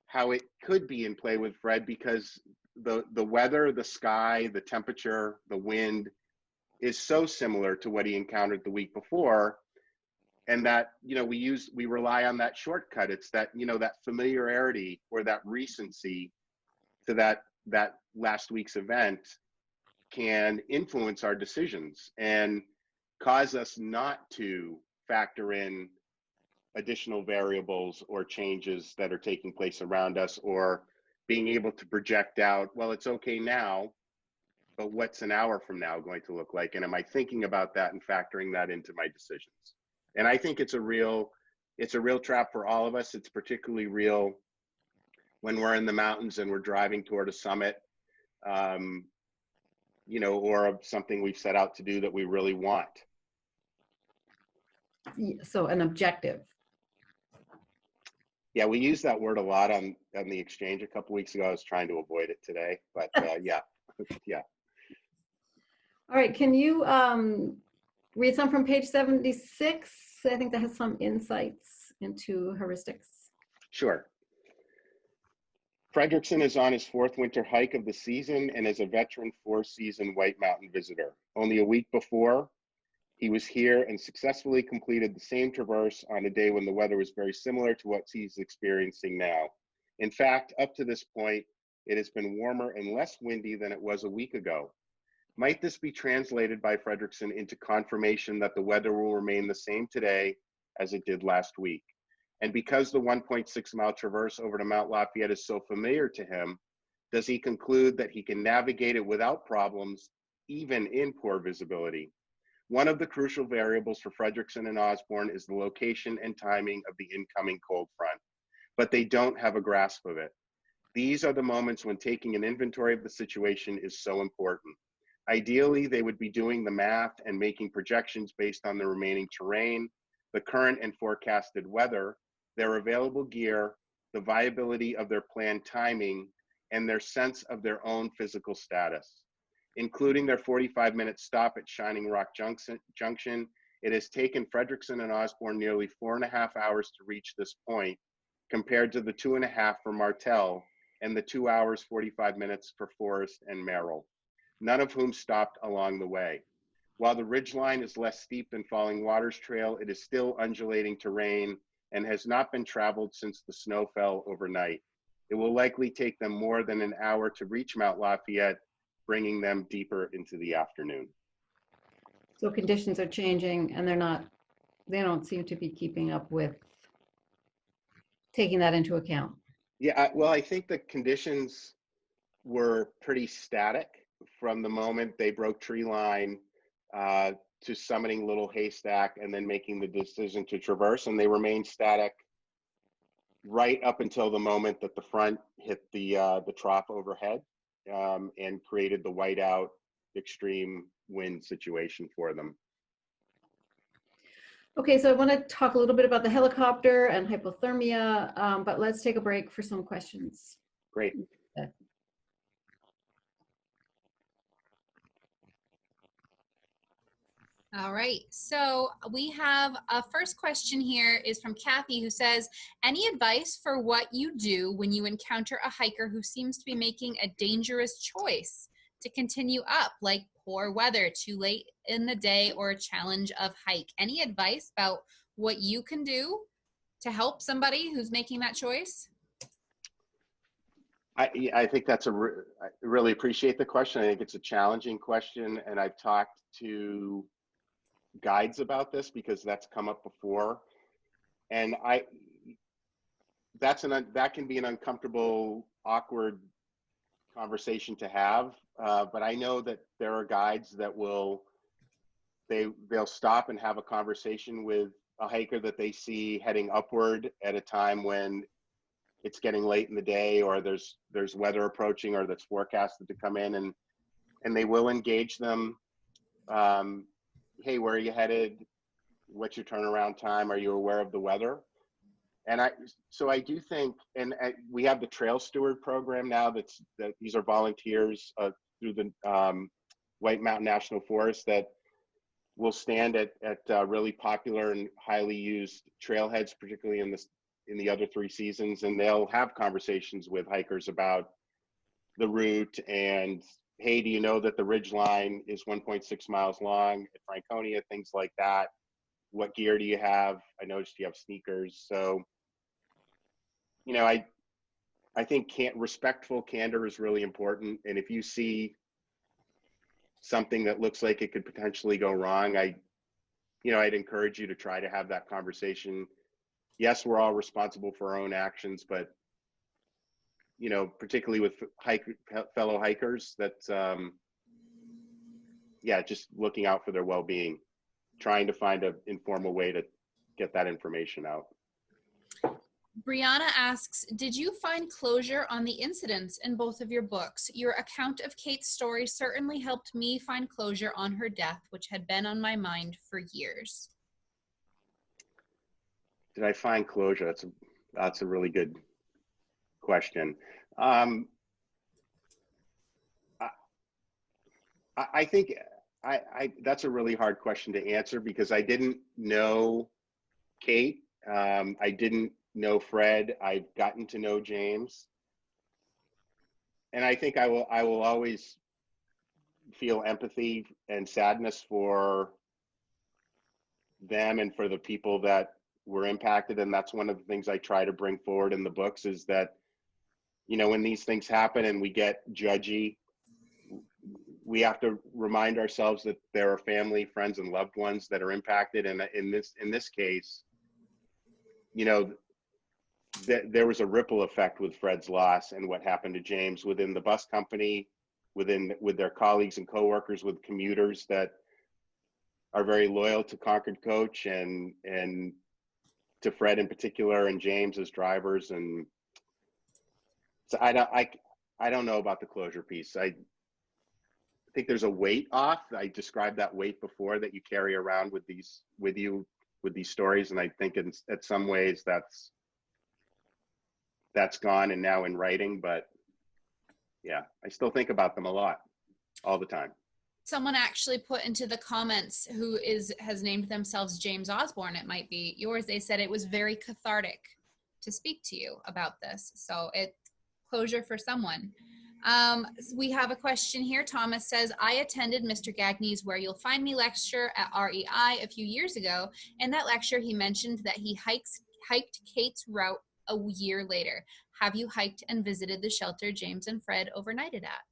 S3: how it could be in play with Fred, because the weather, the sky, the temperature, the wind is so similar to what he encountered the week before. And that, we rely on that shortcut. It's that, that familiarity or that recency to that last week's event can influence our decisions and cause us not to factor in additional variables or changes that are taking place around us, or being able to project out, well, it's okay now, but what's an hour from now going to look like? And am I thinking about that and factoring that into my decisions? And I think it's a real trap for all of us. It's particularly real when we're in the mountains and we're driving toward a summit, or something we've set out to do that we really want.
S2: So an objective.
S3: Yeah, we used that word a lot on the exchange a couple weeks ago. I was trying to avoid it today, but yeah.
S2: All right, can you read some from page 76? I think that has some insights into heuristics.
S3: Sure. Fredrickson is on his fourth winter hike of the season and is a veteran four-season White Mountain visitor. Only a week before, he was here and successfully completed the same traverse on a day when the weather was very similar to what he's experiencing now. In fact, up to this point, it has been warmer and less windy than it was a week ago. Might this be translated by Fredrickson into confirmation that the weather will remain the same today as it did last week? And because the 1.6 mile traverse over to Mount Lafayette is so familiar to him, does he conclude that he can navigate it without problems, even in poor visibility? One of the crucial variables for Fredrickson and Osborne is the location and timing of the incoming cold front, but they don't have a grasp of it. These are the moments when taking an inventory of the situation is so important. Ideally, they would be doing the math and making projections based on the remaining terrain, the current and forecasted weather, their available gear, the viability of their planned timing, and their sense of their own physical status. Including their 45-minute stop at Shining Rock Junction, it has taken Fredrickson and Osborne nearly 4.5 hours to reach this point, compared to the 2.5 for Martell and the 2 hours, 45 minutes for Forrest and Merrill, none of whom stopped along the way. While the ridgeline is less steep than Falling Waters Trail, it is still undulating terrain and has not been traveled since the snow fell overnight. It will likely take them more than an hour to reach Mount Lafayette, bringing them deeper into the afternoon.
S2: So conditions are changing, and they don't seem to be keeping up with taking that into account.
S3: Yeah, well, I think the conditions were pretty static from the moment they broke tree line to summiting Little Haystack and then making the decision to traverse, and they remained static right up until the moment that the front hit the trough overhead and created the whiteout extreme wind situation for them.
S2: Okay, so I want to talk a little bit about the helicopter and hypothermia, but let's take a break for some questions.
S3: Great.
S2: Okay.
S1: All right, so we have a first question here is from Kathy, who says, any advice for what you do when you encounter a hiker who seems to be making a dangerous choice to continue up, like poor weather, too late in the day, or a challenge of hike? Any advice about what you can do to help somebody who's making that choice?
S3: I think I really appreciate the question. I think it's a challenging question, and I've talked to guides about this because that's come up before, and that can be an uncomfortable, awkward conversation to have, but I know that there are guides that they'll stop and have a conversation with a hiker that they see heading upward at a time when it's getting late in the day, or there's weather approaching, or that's forecasted to come in, and they will engage them. Hey, where are you headed? What's your turnaround time? Are you aware of the weather? And so I do think, and we have the Trail Steward program now. That these are volunteers through the White Mountain National Forest that will stand at really popular and highly used trailheads, particularly in the other 3 seasons, and they'll have conversations with hikers about the route and, hey, do you know that the ridge line is 1.6 miles long at Franconia, things like that. What gear do you have? I noticed you have sneakers. So, you know, I think respectful candor is really important. And if you see something that looks like it could potentially go wrong, I'd encourage you to try to have that conversation. Yes, we're all responsible for our own actions, but, you know, particularly with fellow hikers, that's, just looking out for their well-being, trying to find an informal way to get that information out.
S1: Brianna asks, did you find closure on the incidents in both of your books? Your account of Kate's story certainly helped me find closure on her death, which had been on my mind for years.
S3: Did I find closure? That's a really good question. I think that's a really hard question to answer because I didn't know Kate. I didn't know Fred. I've gotten to know James, and I think I will always feel empathy and sadness for them and for the people that were impacted. And that's one of the things I try to bring forward in the books is that, you know, when these things happen and we get judgy, we have to remind ourselves that there are family, friends, and loved ones that are impacted. And in this case, you know, there was a ripple effect with Fred's loss and what happened to James within the bus company, with their colleagues and coworkers, with commuters that are very loyal to Concord Coach and to Fred in particular, and James as drivers. And so I don't know about the closure piece. I think there's a weight off. I described that weight before that you carry around with these stories, and I think in some ways that's gone and now in writing. But yeah, I still think about them a lot, all the time.
S1: Someone actually put into the comments who has named themselves James Osborne. It might be yours. They said it was very cathartic to speak to you about this. So it's closure for someone. We have a question here. Thomas says, I attended Mr. Gagne's Where You'll Find Me lecture at REI a few years ago. In that lecture, he mentioned that he hiked Kate's route a year later. Have you hiked and visited the shelter James and Fred overnighted at?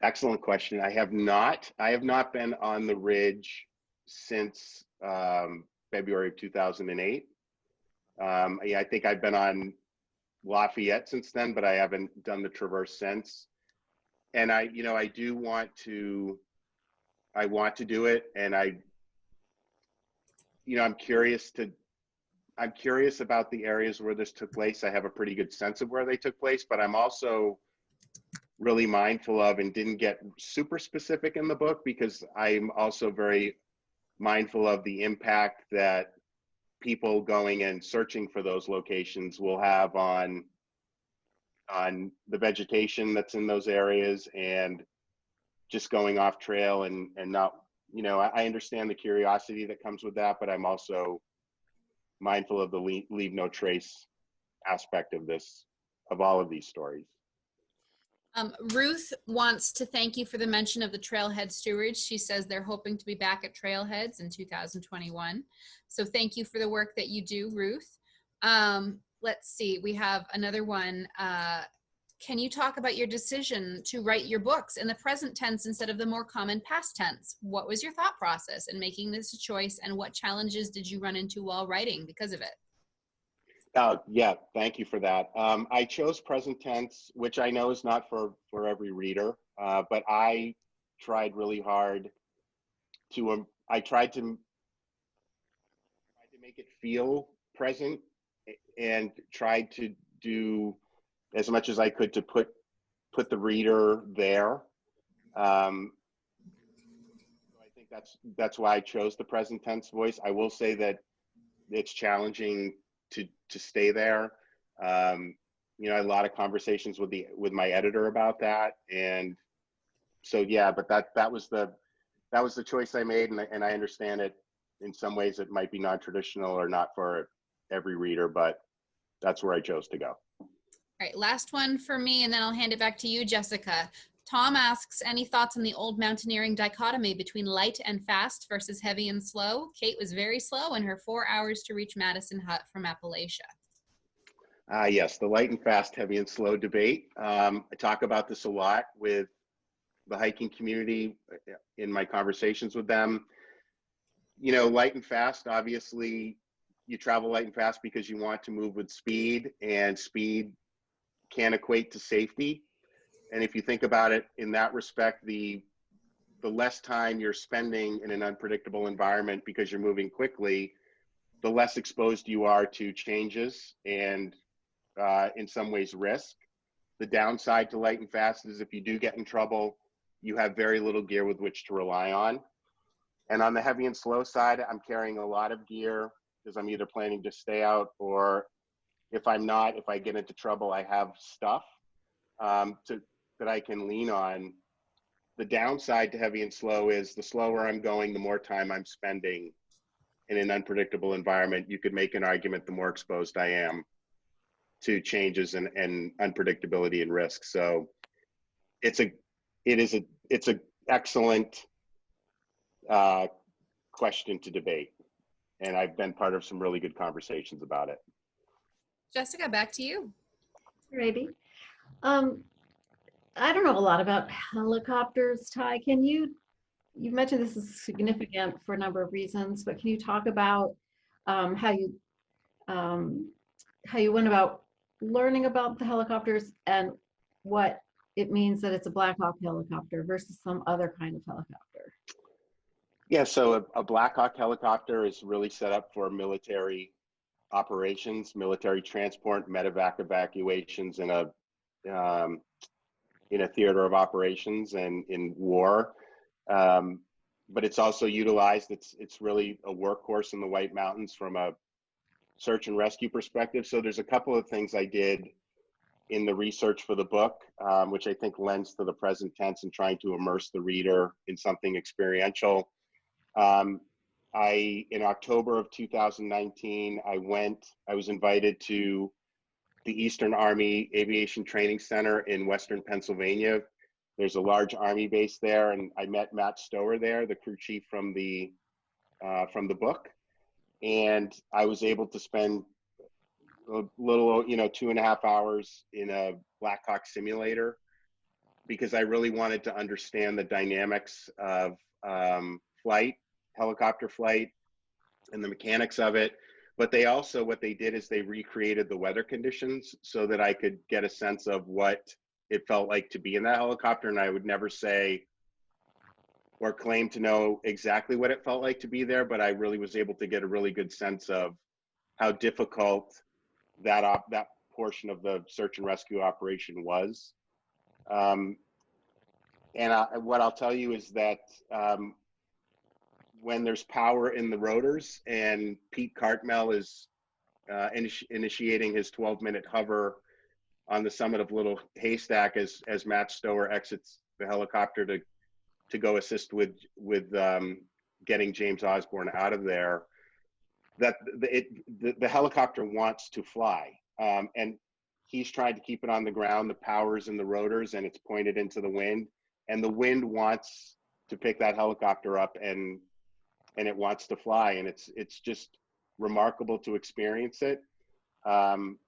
S3: Excellent question. I have not been on the ridge since February of 2008. I think I've been on Lafayette since then, but I haven't done the traverse since. And I want to do it. And I'm curious about the areas where this took place. I have a pretty good sense of where they took place, but I'm also really mindful of, and didn't get super specific in the book because I'm also very mindful of the impact that people going and searching for those locations will have on the vegetation that's in those areas, and just going off trail and not, you know, I understand the curiosity that comes with that, but I'm also mindful of the leave no trace aspect of this, of all of these stories.
S1: Ruth wants to thank you for the mention of the Trailhead Stewards. She says they're hoping to be back at Trailheads in 2021. So thank you for the work that you do, Ruth. Let's see, we have another one. Can you talk about your decision to write your books in the present tense instead of the more common past tense? What was your thought process in making this a choice, and what challenges did you run into while writing because of it?
S3: Yeah, thank you for that. I chose present tense, which I know is not for every reader, but I tried really hard to, I tried to make it feel present, and tried to do as much as I could to put the reader there. I think that's why I chose the present tense voice. I will say that it's challenging to stay there. You know, I had a lot of conversations with my editor about that, and so yeah. But that was the choice I made, and I understand it. In some ways, it might be non-traditional or not for every reader, but that's where I chose to go.
S1: All right, last one for me, and then I'll hand it back to you, Jessica. Tom asks, any thoughts on the Old Mountaineering Dichotomy between light and fast versus heavy and slow? Kate was very slow in her 4 hours to reach Madison Hut from Appalachia.
S3: Yes, the light and fast, heavy and slow debate. I talk about this a lot with the hiking community in my conversations with them. You know, light and fast, obviously, you travel light and fast because you want to move with speed, and speed can equate to safety. And if you think about it in that respect, the less time you're spending in an unpredictable environment because you're moving quickly, the less exposed you are to changes and in some ways risk. The downside to light and fast is if you do get in trouble, you have very little gear with which to rely on. And on the heavy and slow side, I'm carrying a lot of gear because I'm either planning to stay out, or if I'm not, if I get into trouble, I have stuff that I can lean on. The downside to heavy and slow is the slower I'm going, the more time I'm spending in an unpredictable environment. You could make an argument the more exposed I am to changes and unpredictability and risk. So it's an excellent question to debate, and I've been part of some really good conversations about it.
S1: Jessica, back to you.
S2: Alrighty. I don't know a lot about helicopters, Ty. Can you mentioned this is significant for a number of reasons, but can you talk about how you went about learning about the helicopters and what it means that it's a Black Hawk helicopter versus some other kind of helicopter?
S3: Yeah, so a Black Hawk helicopter is really set up for military operations, military transport, medevac evacuations in a theater of operations and in war. But it's also utilized, it's really a workhorse in the White Mountains from a search and rescue perspective. So there's a couple of things I did in the research for the book, which I think lends to the present tense and trying to immerse the reader in something experiential. In October of 2019, I was invited to the Eastern Army Aviation Training Center in Western Pennsylvania. There's a large Army base there, and I met Matt Stower there, the crew chief from the book. And I was able to spend a little, 2.5 hours in a Black Hawk simulator because I really wanted to understand the dynamics of helicopter flight and the mechanics of it. But they also, what they did is they recreated the weather conditions so that I could get a sense of what it felt like to be in that helicopter. And I would never say or claim to know exactly what it felt like to be there, but I really was able to get a really good sense of how difficult that portion of the search and rescue operation was. What I'll tell you is that when there's power in the rotors and Pete Cartmel is initiating his 12-minute hover on the summit of Little Haystack as Matt Stower exits the helicopter to go assist with getting James Osborne out of there, that the helicopter wants to fly, and he's tried to keep it on the ground. The power's in the rotors and it's pointed into the wind, and the wind wants to pick that helicopter up and it wants to fly, and it's just remarkable to experience it. And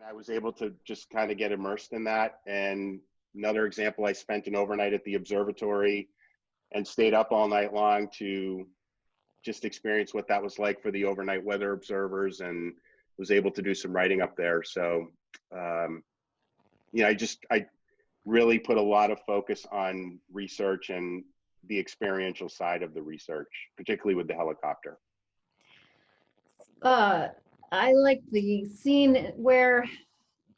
S3: I was able to just kind of get immersed in that. And another example, I spent an overnight at the observatory and stayed up all night long to just experience what that was like for the overnight weather observers, and was able to do some writing up there. So, I really put a lot of focus on research and the experiential side of the research, particularly with the helicopter.
S2: I like the scene where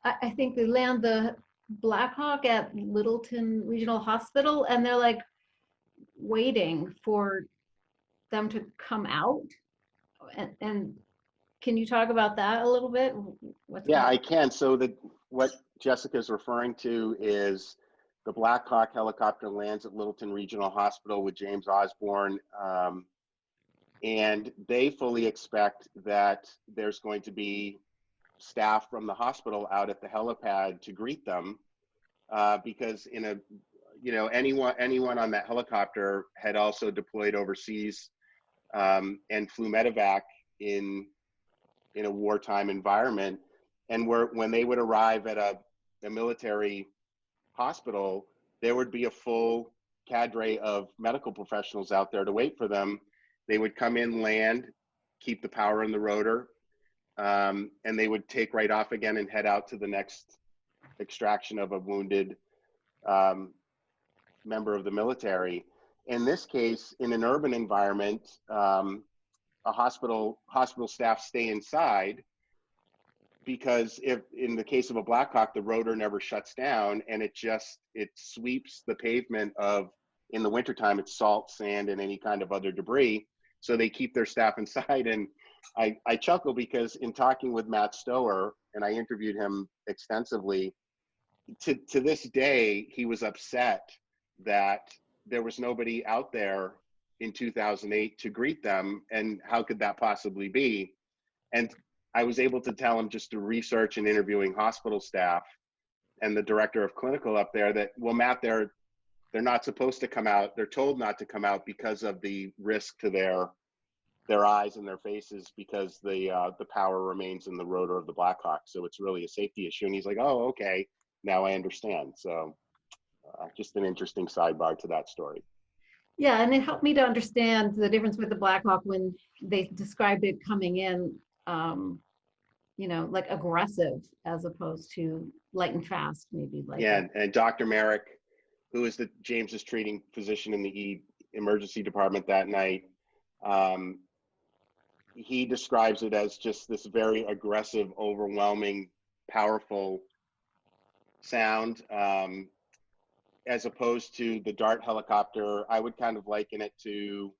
S2: I think they land the Black Hawk at Littleton Regional Hospital, and they're like waiting for them to come out. And can you talk about that a little bit?
S3: I can. So what Jessica's referring to is the Black Hawk helicopter lands at Littleton Regional Hospital with James Osborne, and they fully expect that there's going to be staff from the hospital out at the helipad to greet them, because anyone on that helicopter had also deployed overseas and flew medevac in a wartime environment, and when they would arrive at a military hospital, there would be a full cadre of medical professionals out there to wait for them. They would come in, land, keep the power in the rotor, and they would take right off again and head out to the next extraction of a wounded member of the military. In this case, in an urban environment, a hospital staff stay inside, because if in the case of a Black Hawk, the rotor never shuts down, and it sweeps the pavement in the wintertime, it's salt, sand, and any kind of other debris. So they keep their staff inside. And I chuckle because in talking with Matt Stower, and I interviewed him extensively, to this day, he was upset that there was nobody out there in 2008 to greet them, and how could that possibly be? And I was able to tell him, just through research and interviewing hospital staff and the director of clinical up there, that, well, Matt, they're not supposed to come out. They're told not to come out because of the risk to their eyes and their faces, because the power remains in the rotor of the Black Hawk. So it's really a safety issue. And he's like, oh, okay, now I understand. So just an interesting sidebar to that story.
S2: Yeah, and it helped me to understand the difference with the Black Hawk when they described it coming in, like aggressive, as opposed to light and fast, maybe.
S3: And Dr. Merrick, who is James's treating physician in the emergency department that night, he describes it as just this very aggressive, overwhelming, powerful sound, as opposed to the Dart helicopter. I would kind of liken it to,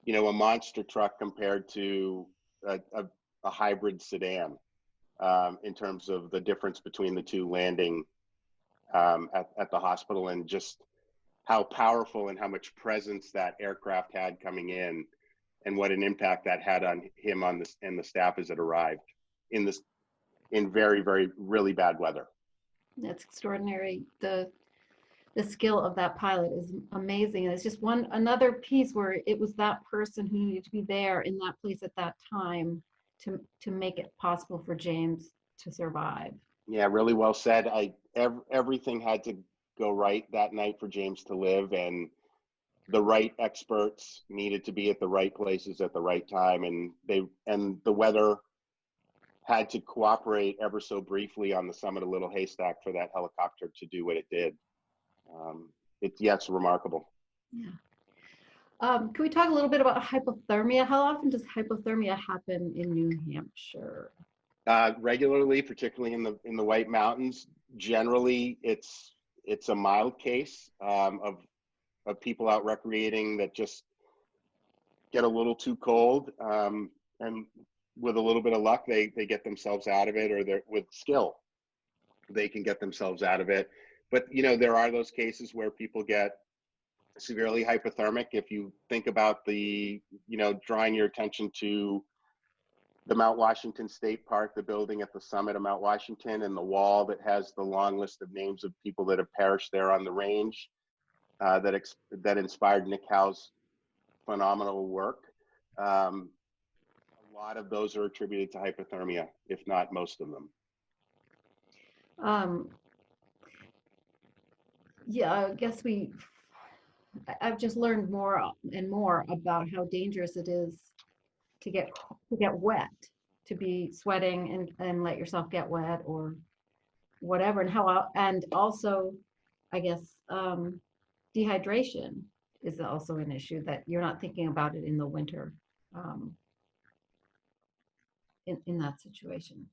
S3: a monster truck compared to a hybrid sedan, in terms of the difference between the two landing at the hospital, and just how powerful and how much presence that aircraft had coming in, and what an impact that had on him and the staff as it arrived in very, very, really bad weather.
S2: That's extraordinary. The skill of that pilot is amazing. And it's just another piece where it was that person who needed to be there in that place at that time to make it possible for James to survive.
S3: Yeah, really well said. Everything had to go right that night for James to live, and the right experts needed to be at the right places at the right time, and the weather had to cooperate ever so briefly on the summit of Little Haystack for that helicopter to do what it did. It's remarkable.
S2: Yeah. Can we talk a little bit about hypothermia? How often does hypothermia happen in New Hampshire?
S3: Regularly, particularly in the White Mountains. generally it's a mild case of people out recreating that just get a little too cold, and with a little bit of luck, they get themselves out of it, or with skill, they can get themselves out of it. But, you know, there are those cases where people get severely hypothermic. If you think about the, you know, drawing your attention to the Mount Washington State Park, the building at the summit of Mount Washington, and the wall that has the long list of names of people that have perished there on the range, that inspired Nick Howe's phenomenal work. A lot of those are attributed to hypothermia, if not most of them.
S2: Yeah, I guess I've just learned more and more about how dangerous it is to get wet, to be sweating and let yourself get wet or whatever, and also, I guess, dehydration is also an issue that you're not thinking about it in the winter, in that situation.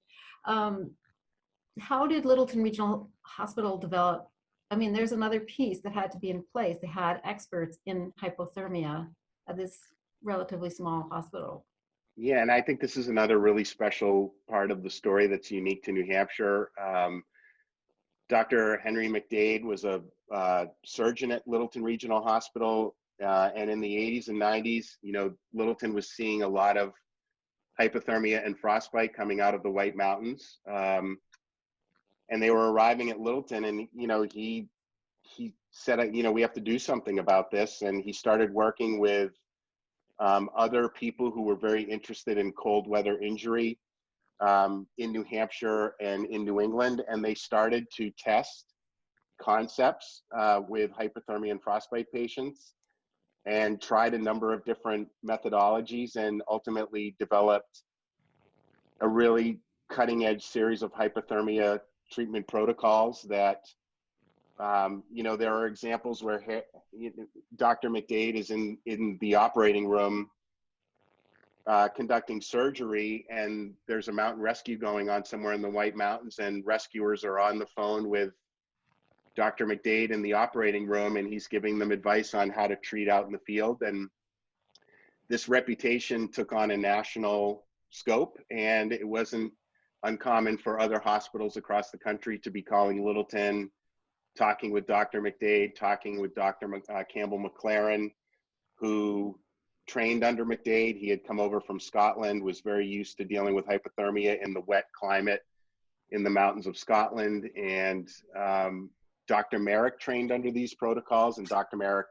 S2: How did Littleton Regional Hospital develop? I mean, there's another piece that had to be in place. They had experts in hypothermia at this relatively small hospital.
S3: Yeah, and I think this is another really special part of the story that's unique to New Hampshire. Dr. Henry McDade was a surgeon at Littleton Regional Hospital, and in the 80s and 90s, you know, Littleton was seeing a lot of hypothermia and frostbite coming out of the White Mountains. And they were arriving at Littleton, and, you know, he said, you know, we have to do something about this. And he started working with other people who were very interested in cold weather injury in New Hampshire and in New England. And they started to test concepts with hypothermia and frostbite patients, and tried a number of different methodologies, and ultimately developed a really cutting edge series of hypothermia treatment protocols that, you know, there are examples where Dr. McDade is in the operating room conducting surgery, and there's a mountain rescue going on somewhere in the White Mountains, and rescuers are on the phone with Dr. McDade in the operating room, and he's giving them advice on how to treat out in the field. And this reputation took on a national scope, and it wasn't uncommon for other hospitals across the country to be calling Littleton, talking with Dr. McDade, talking with Dr. Campbell McLaren, who trained under McDade. He had come over from Scotland, was very used to dealing with hypothermia in the wet climate in the mountains of Scotland. And Dr. Merrick trained under these protocols, and Dr. Merrick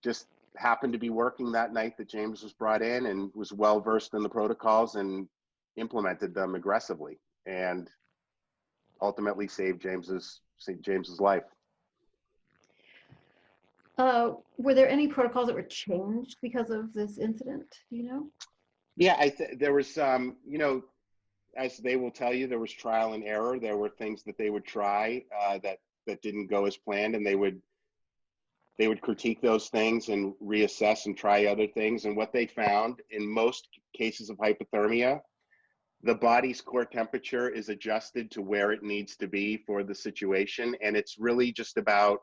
S3: just happened to be working that night that James was brought in, and was well versed in the protocols and implemented them aggressively, and ultimately saved James's life.
S2: Were there any protocols that were changed because of this incident? Do you know?
S3: Yeah, there was, you know, as they will tell you, there was trial and error. There were things that they would try that didn't go as planned, and they would critique those things and reassess and try other things. And what they found in most cases of hypothermia, the body's core temperature is adjusted to where it needs to be for the situation. And it's really just about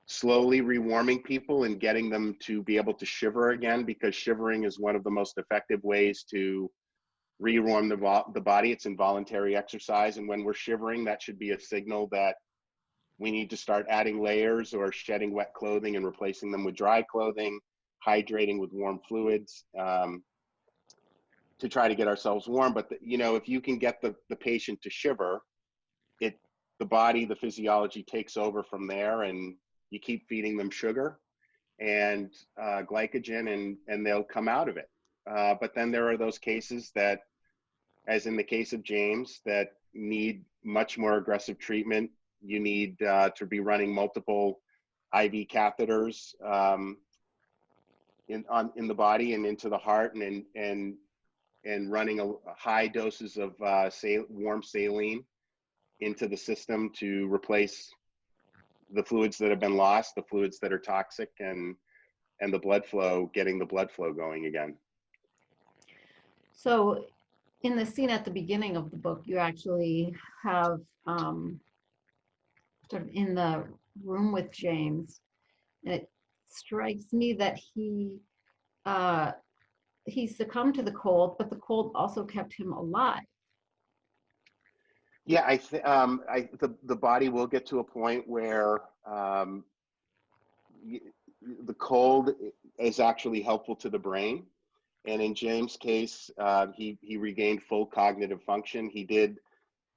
S3: slowly rewarming people and getting them to be able to shiver again, because shivering is one of the most effective ways to rewarm the body. It's involuntary exercise. And when we're shivering, that should be a signal that we need to start adding layers or shedding wet clothing and replacing them with dry clothing, hydrating with warm fluids, to try to get ourselves warm. But you know, if you can get the patient to shiver, the body, the physiology takes over from there, and you keep feeding them sugar and glycogen, and they'll come out of it. But then there are those cases that, as in the case of James, that need much more aggressive treatment. You need to be running multiple IV catheters in the body and into the heart, and running high doses of warm saline into the system to replace the fluids that have been lost, the fluids that are toxic, and the blood flow, getting the blood flow going again.
S2: So in the scene at the beginning of the book, you actually have sort of in the room with James, and it strikes me that he succumbed to the cold, but the cold also kept him alive.
S3: Yeah, the body will get to a point where the cold is actually helpful to the brain. And in James' case, he regained full cognitive function.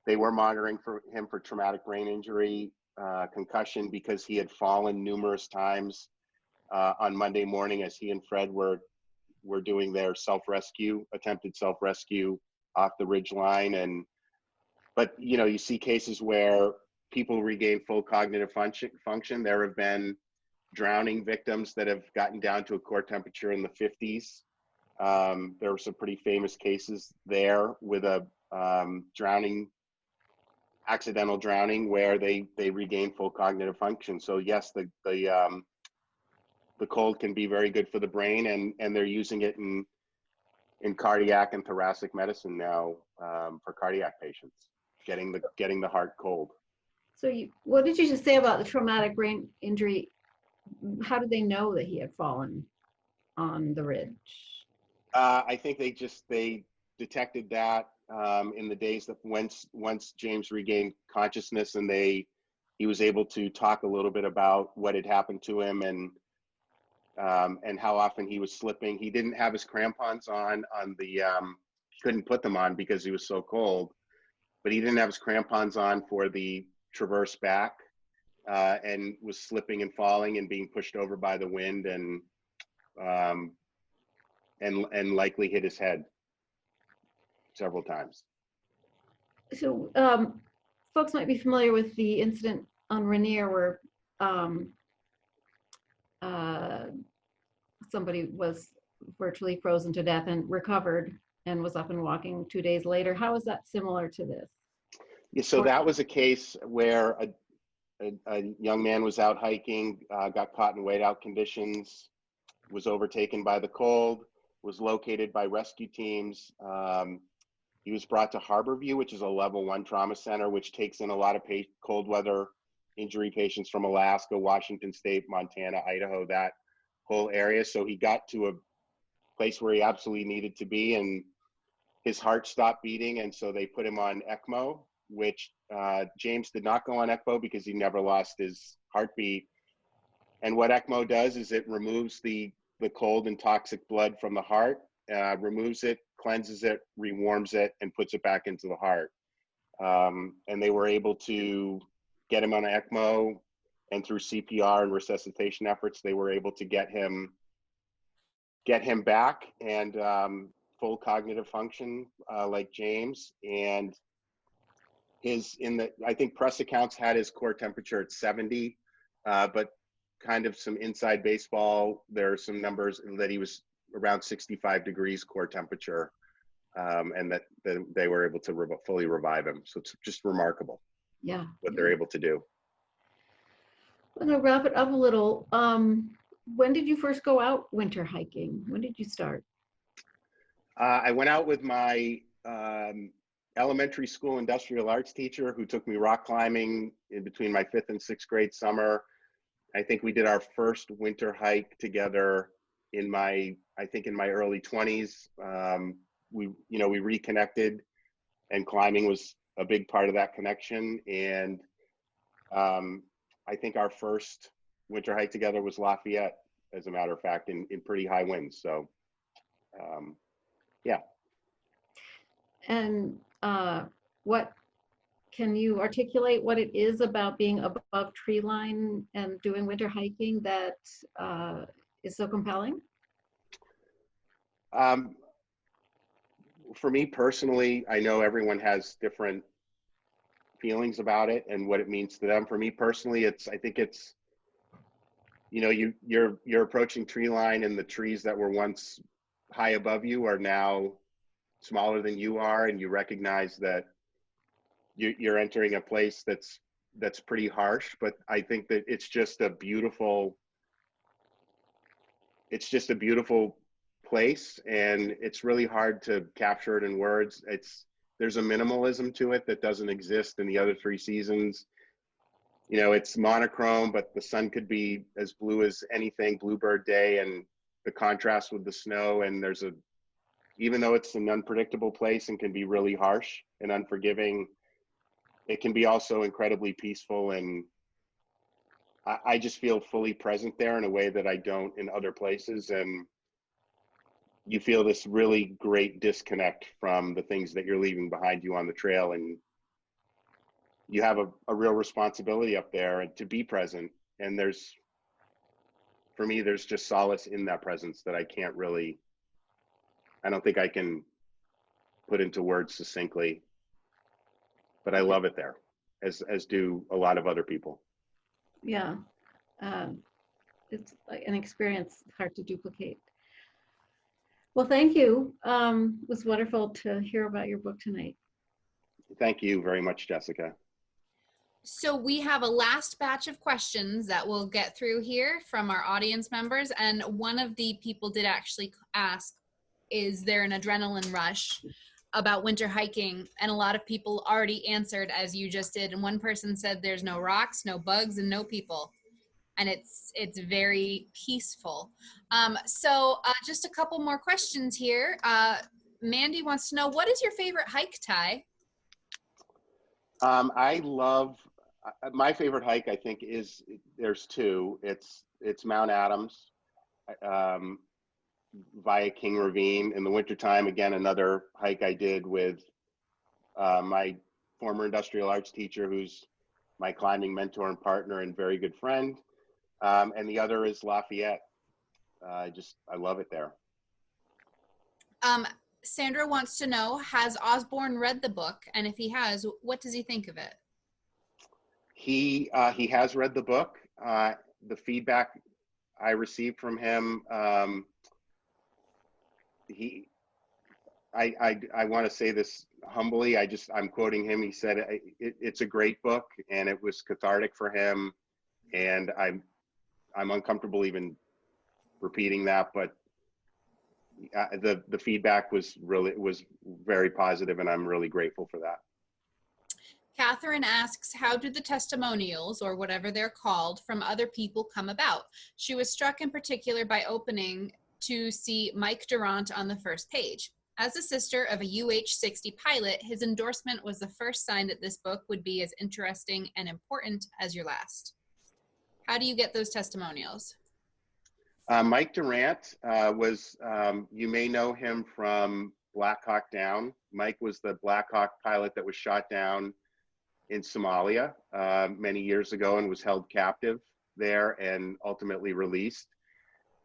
S3: They were monitoring for him for traumatic brain injury, concussion, because he had fallen numerous times on Monday morning as he and Fred were doing their attempted self-rescue off the ridge line. But you see cases where people regain full cognitive function. There have been drowning victims that have gotten down to a core temperature in the 50s. There were some pretty famous cases there with a accidental drowning where they regain full cognitive function. So yes, the cold can be very good for the brain, and they're using it in cardiac and thoracic medicine now for cardiac patients, getting the heart cold.
S2: So what did you just say about the traumatic brain injury? How did they know that he had fallen on the ridge?
S3: I think they detected that in the days that once James regained consciousness, and he was able to talk a little bit about what had happened to him and how often he was slipping. He didn't have his crampons on the he couldn't put them on because he was so cold, but he didn't have his crampons on for the traverse back, and was slipping and falling and being pushed over by the wind, and likely hit his head several times.
S2: So folks might be familiar with the incident on Rainier where somebody was virtually frozen to death and recovered and was up and walking 2 days later. How is that similar to this?
S3: Yeah, so that was a case where a young man was out hiking, got caught in whiteout conditions, was overtaken by the cold, was located by rescue teams. He was brought to Harborview, which is a level 1 trauma center, which takes in a lot of cold weather injury patients from Alaska, Washington State, Montana, Idaho, that whole area. So he got to a place where he absolutely needed to be, and his heart stopped beating. And so they put him on ECMO, which James did not go on ECMO because he never lost his heartbeat. And what ECMO does is it removes the cold and toxic blood from the heart, removes it, cleanses it, rewarms it, and puts it back into the heart. And they were able to get him on ECMO, and through CPR and resuscitation efforts, they were able to get him back and full cognitive function, like James. And I think press accounts had his core temperature at 70, but kind of some inside baseball, there are some numbers that he was around 65 degrees core temperature, and that they were able to fully revive him. So it's just remarkable.
S2: Yeah,
S3: what they're able to do.
S2: I'm gonna wrap it up a little. When did you first go out winter hiking? When did you start?
S3: I went out with my elementary school industrial arts teacher, who took me rock climbing in between my 5th and 6th grade summer. I think we did our first winter hike together in my early 20s. We reconnected, and climbing was a big part of that connection. And I think our first winter hike together was Lafayette, as a matter of fact, in pretty high winds. So, yeah.
S2: And what can you articulate what it is about being above tree line and doing winter hiking that is so compelling?
S3: For me personally, I know everyone has different feelings about it and what it means to them. For me personally, I think it's you're approaching tree line, and the trees that were once high above you are now smaller than you are, and you recognize that you're entering a place that's pretty harsh. But I think that it's just a beautiful place, and it's really hard to capture it in words. There's a minimalism to it that doesn't exist in the other 3 seasons. You know, it's monochrome, but the sun could be as blue as anything, bluebird day, and the contrast with the snow. And even though it's an unpredictable place and can be really harsh and unforgiving, it can be also incredibly peaceful. And I just feel fully present there in a way that I don't in other places. And you feel this really great disconnect from the things that you're leaving behind you on the trail. And you have a real responsibility up there to be present. And for me, there's just solace in that presence that I don't think I can put into words succinctly, but I love it there, as do a lot of other people.
S2: Yeah, it's an experience hard to duplicate. Well, thank you. It was wonderful to hear about your book tonight.
S3: Thank you very much, Jessica.
S1: So we have a last batch of questions that we'll get through here from our audience members. And one of the people did actually ask, is there an adrenaline rush about winter hiking? And a lot of people already answered as you just did. And one person said there's no rocks, no bugs, and no people. And it's very peaceful. So just a couple more questions here. Mandy wants to know, what is your favorite hike, Ty?
S3: My favorite hike, I think, there's 2. It's Mount Adams via King Ravine in the wintertime. Again, another hike I did with my former industrial arts teacher, who's my climbing mentor and partner and very good friend. And the other is Lafayette. I love it there.
S1: Sandra wants to know, has Osborne read the book? And if he has, what does he think of it?
S3: He has read the book. The feedback I received from him, I want to say this humbly. I'm quoting him. He said it's a great book, and it was cathartic for him. And I'm uncomfortable even repeating that, but the feedback was very positive, and I'm really grateful for that.
S1: Catherine asks, how do the testimonials, or whatever they're called, from other people come about? She was struck in particular by opening to see Mike Durant on the first page. As a sister of a UH-60 pilot, his endorsement was the first sign that this book would be as interesting and important as your last. How do you get those testimonials?
S3: Mike Durant was, you may know him from Black Hawk Down. Mike was the Black Hawk pilot that was shot down in Somalia many years ago and was held captive there and ultimately released.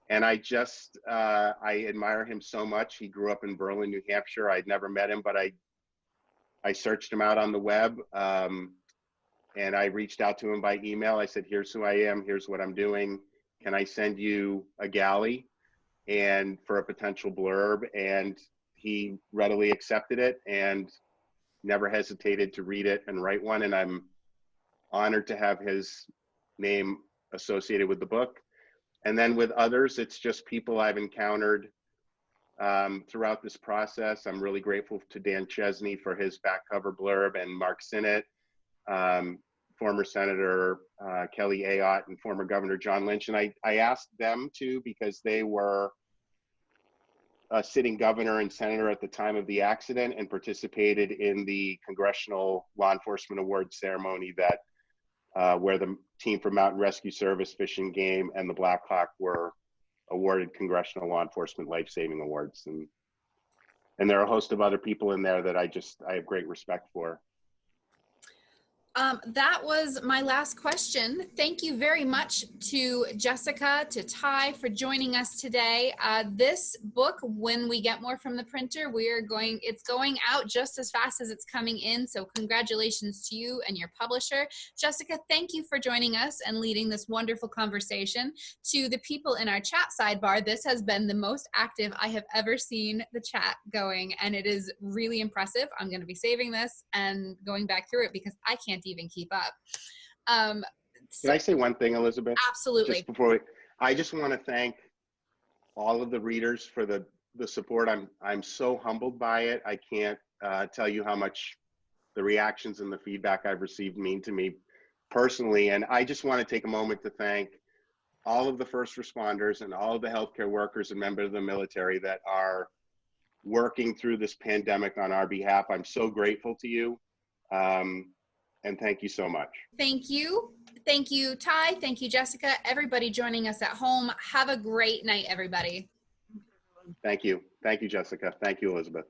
S3: And I admire him so much. He grew up in Berlin, New Hampshire. I'd never met him, but I searched him out on the web, and I reached out to him by email. I said, here's who I am, here's what I'm doing. Can I send you a galley and for a potential blurb? And he readily accepted it and never hesitated to read it and write one. And I'm honored to have his name associated with the book. And then with others, it's just people I've encountered throughout this process. I'm really grateful to Dan Chesney for his back cover blurb, and Mark Sinnott, former Senator Kelly Ayotte, and former Governor John Lynch. And I asked them to, because they were a sitting governor and senator at the time of the accident and participated in the Congressional Law Enforcement Awards ceremony that where the team from Mountain Rescue Service, Fish and Game, and the Black Hawk were awarded Congressional Law Enforcement Life-Saving Awards. And there are a host of other people in there that I have great respect for.
S1: That was my last question. Thank you very much to Jessica, to Ty for joining us today. This book, when we get more from the printer, it's going out just as fast as it's coming in. So congratulations to you and your publisher. Jessica, thank you for joining us and leading this wonderful conversation. To the people in our chat sidebar, this has been the most active I have ever seen the chat going, and it is really impressive. I'm going to be saving this and going back through it because I can't even keep up. Can
S3: I say one thing, Elizabeth?
S1: Absolutely.
S3: I just want to thank all of the readers for the the support. I'm so humbled by it. I can't tell you how much the reactions and the feedback I've received mean to me personally. And I just want to take a moment to thank all of the first responders and all of the healthcare workers and members of the military that are working through this pandemic on our behalf. I'm so grateful to you. And thank you so much.
S1: Thank you. Thank you, Ty. Thank you, Jessica. Everybody joining us at home. Have a great night, everybody.
S3: Thank you. Thank you, Jessica. Thank you, Elizabeth.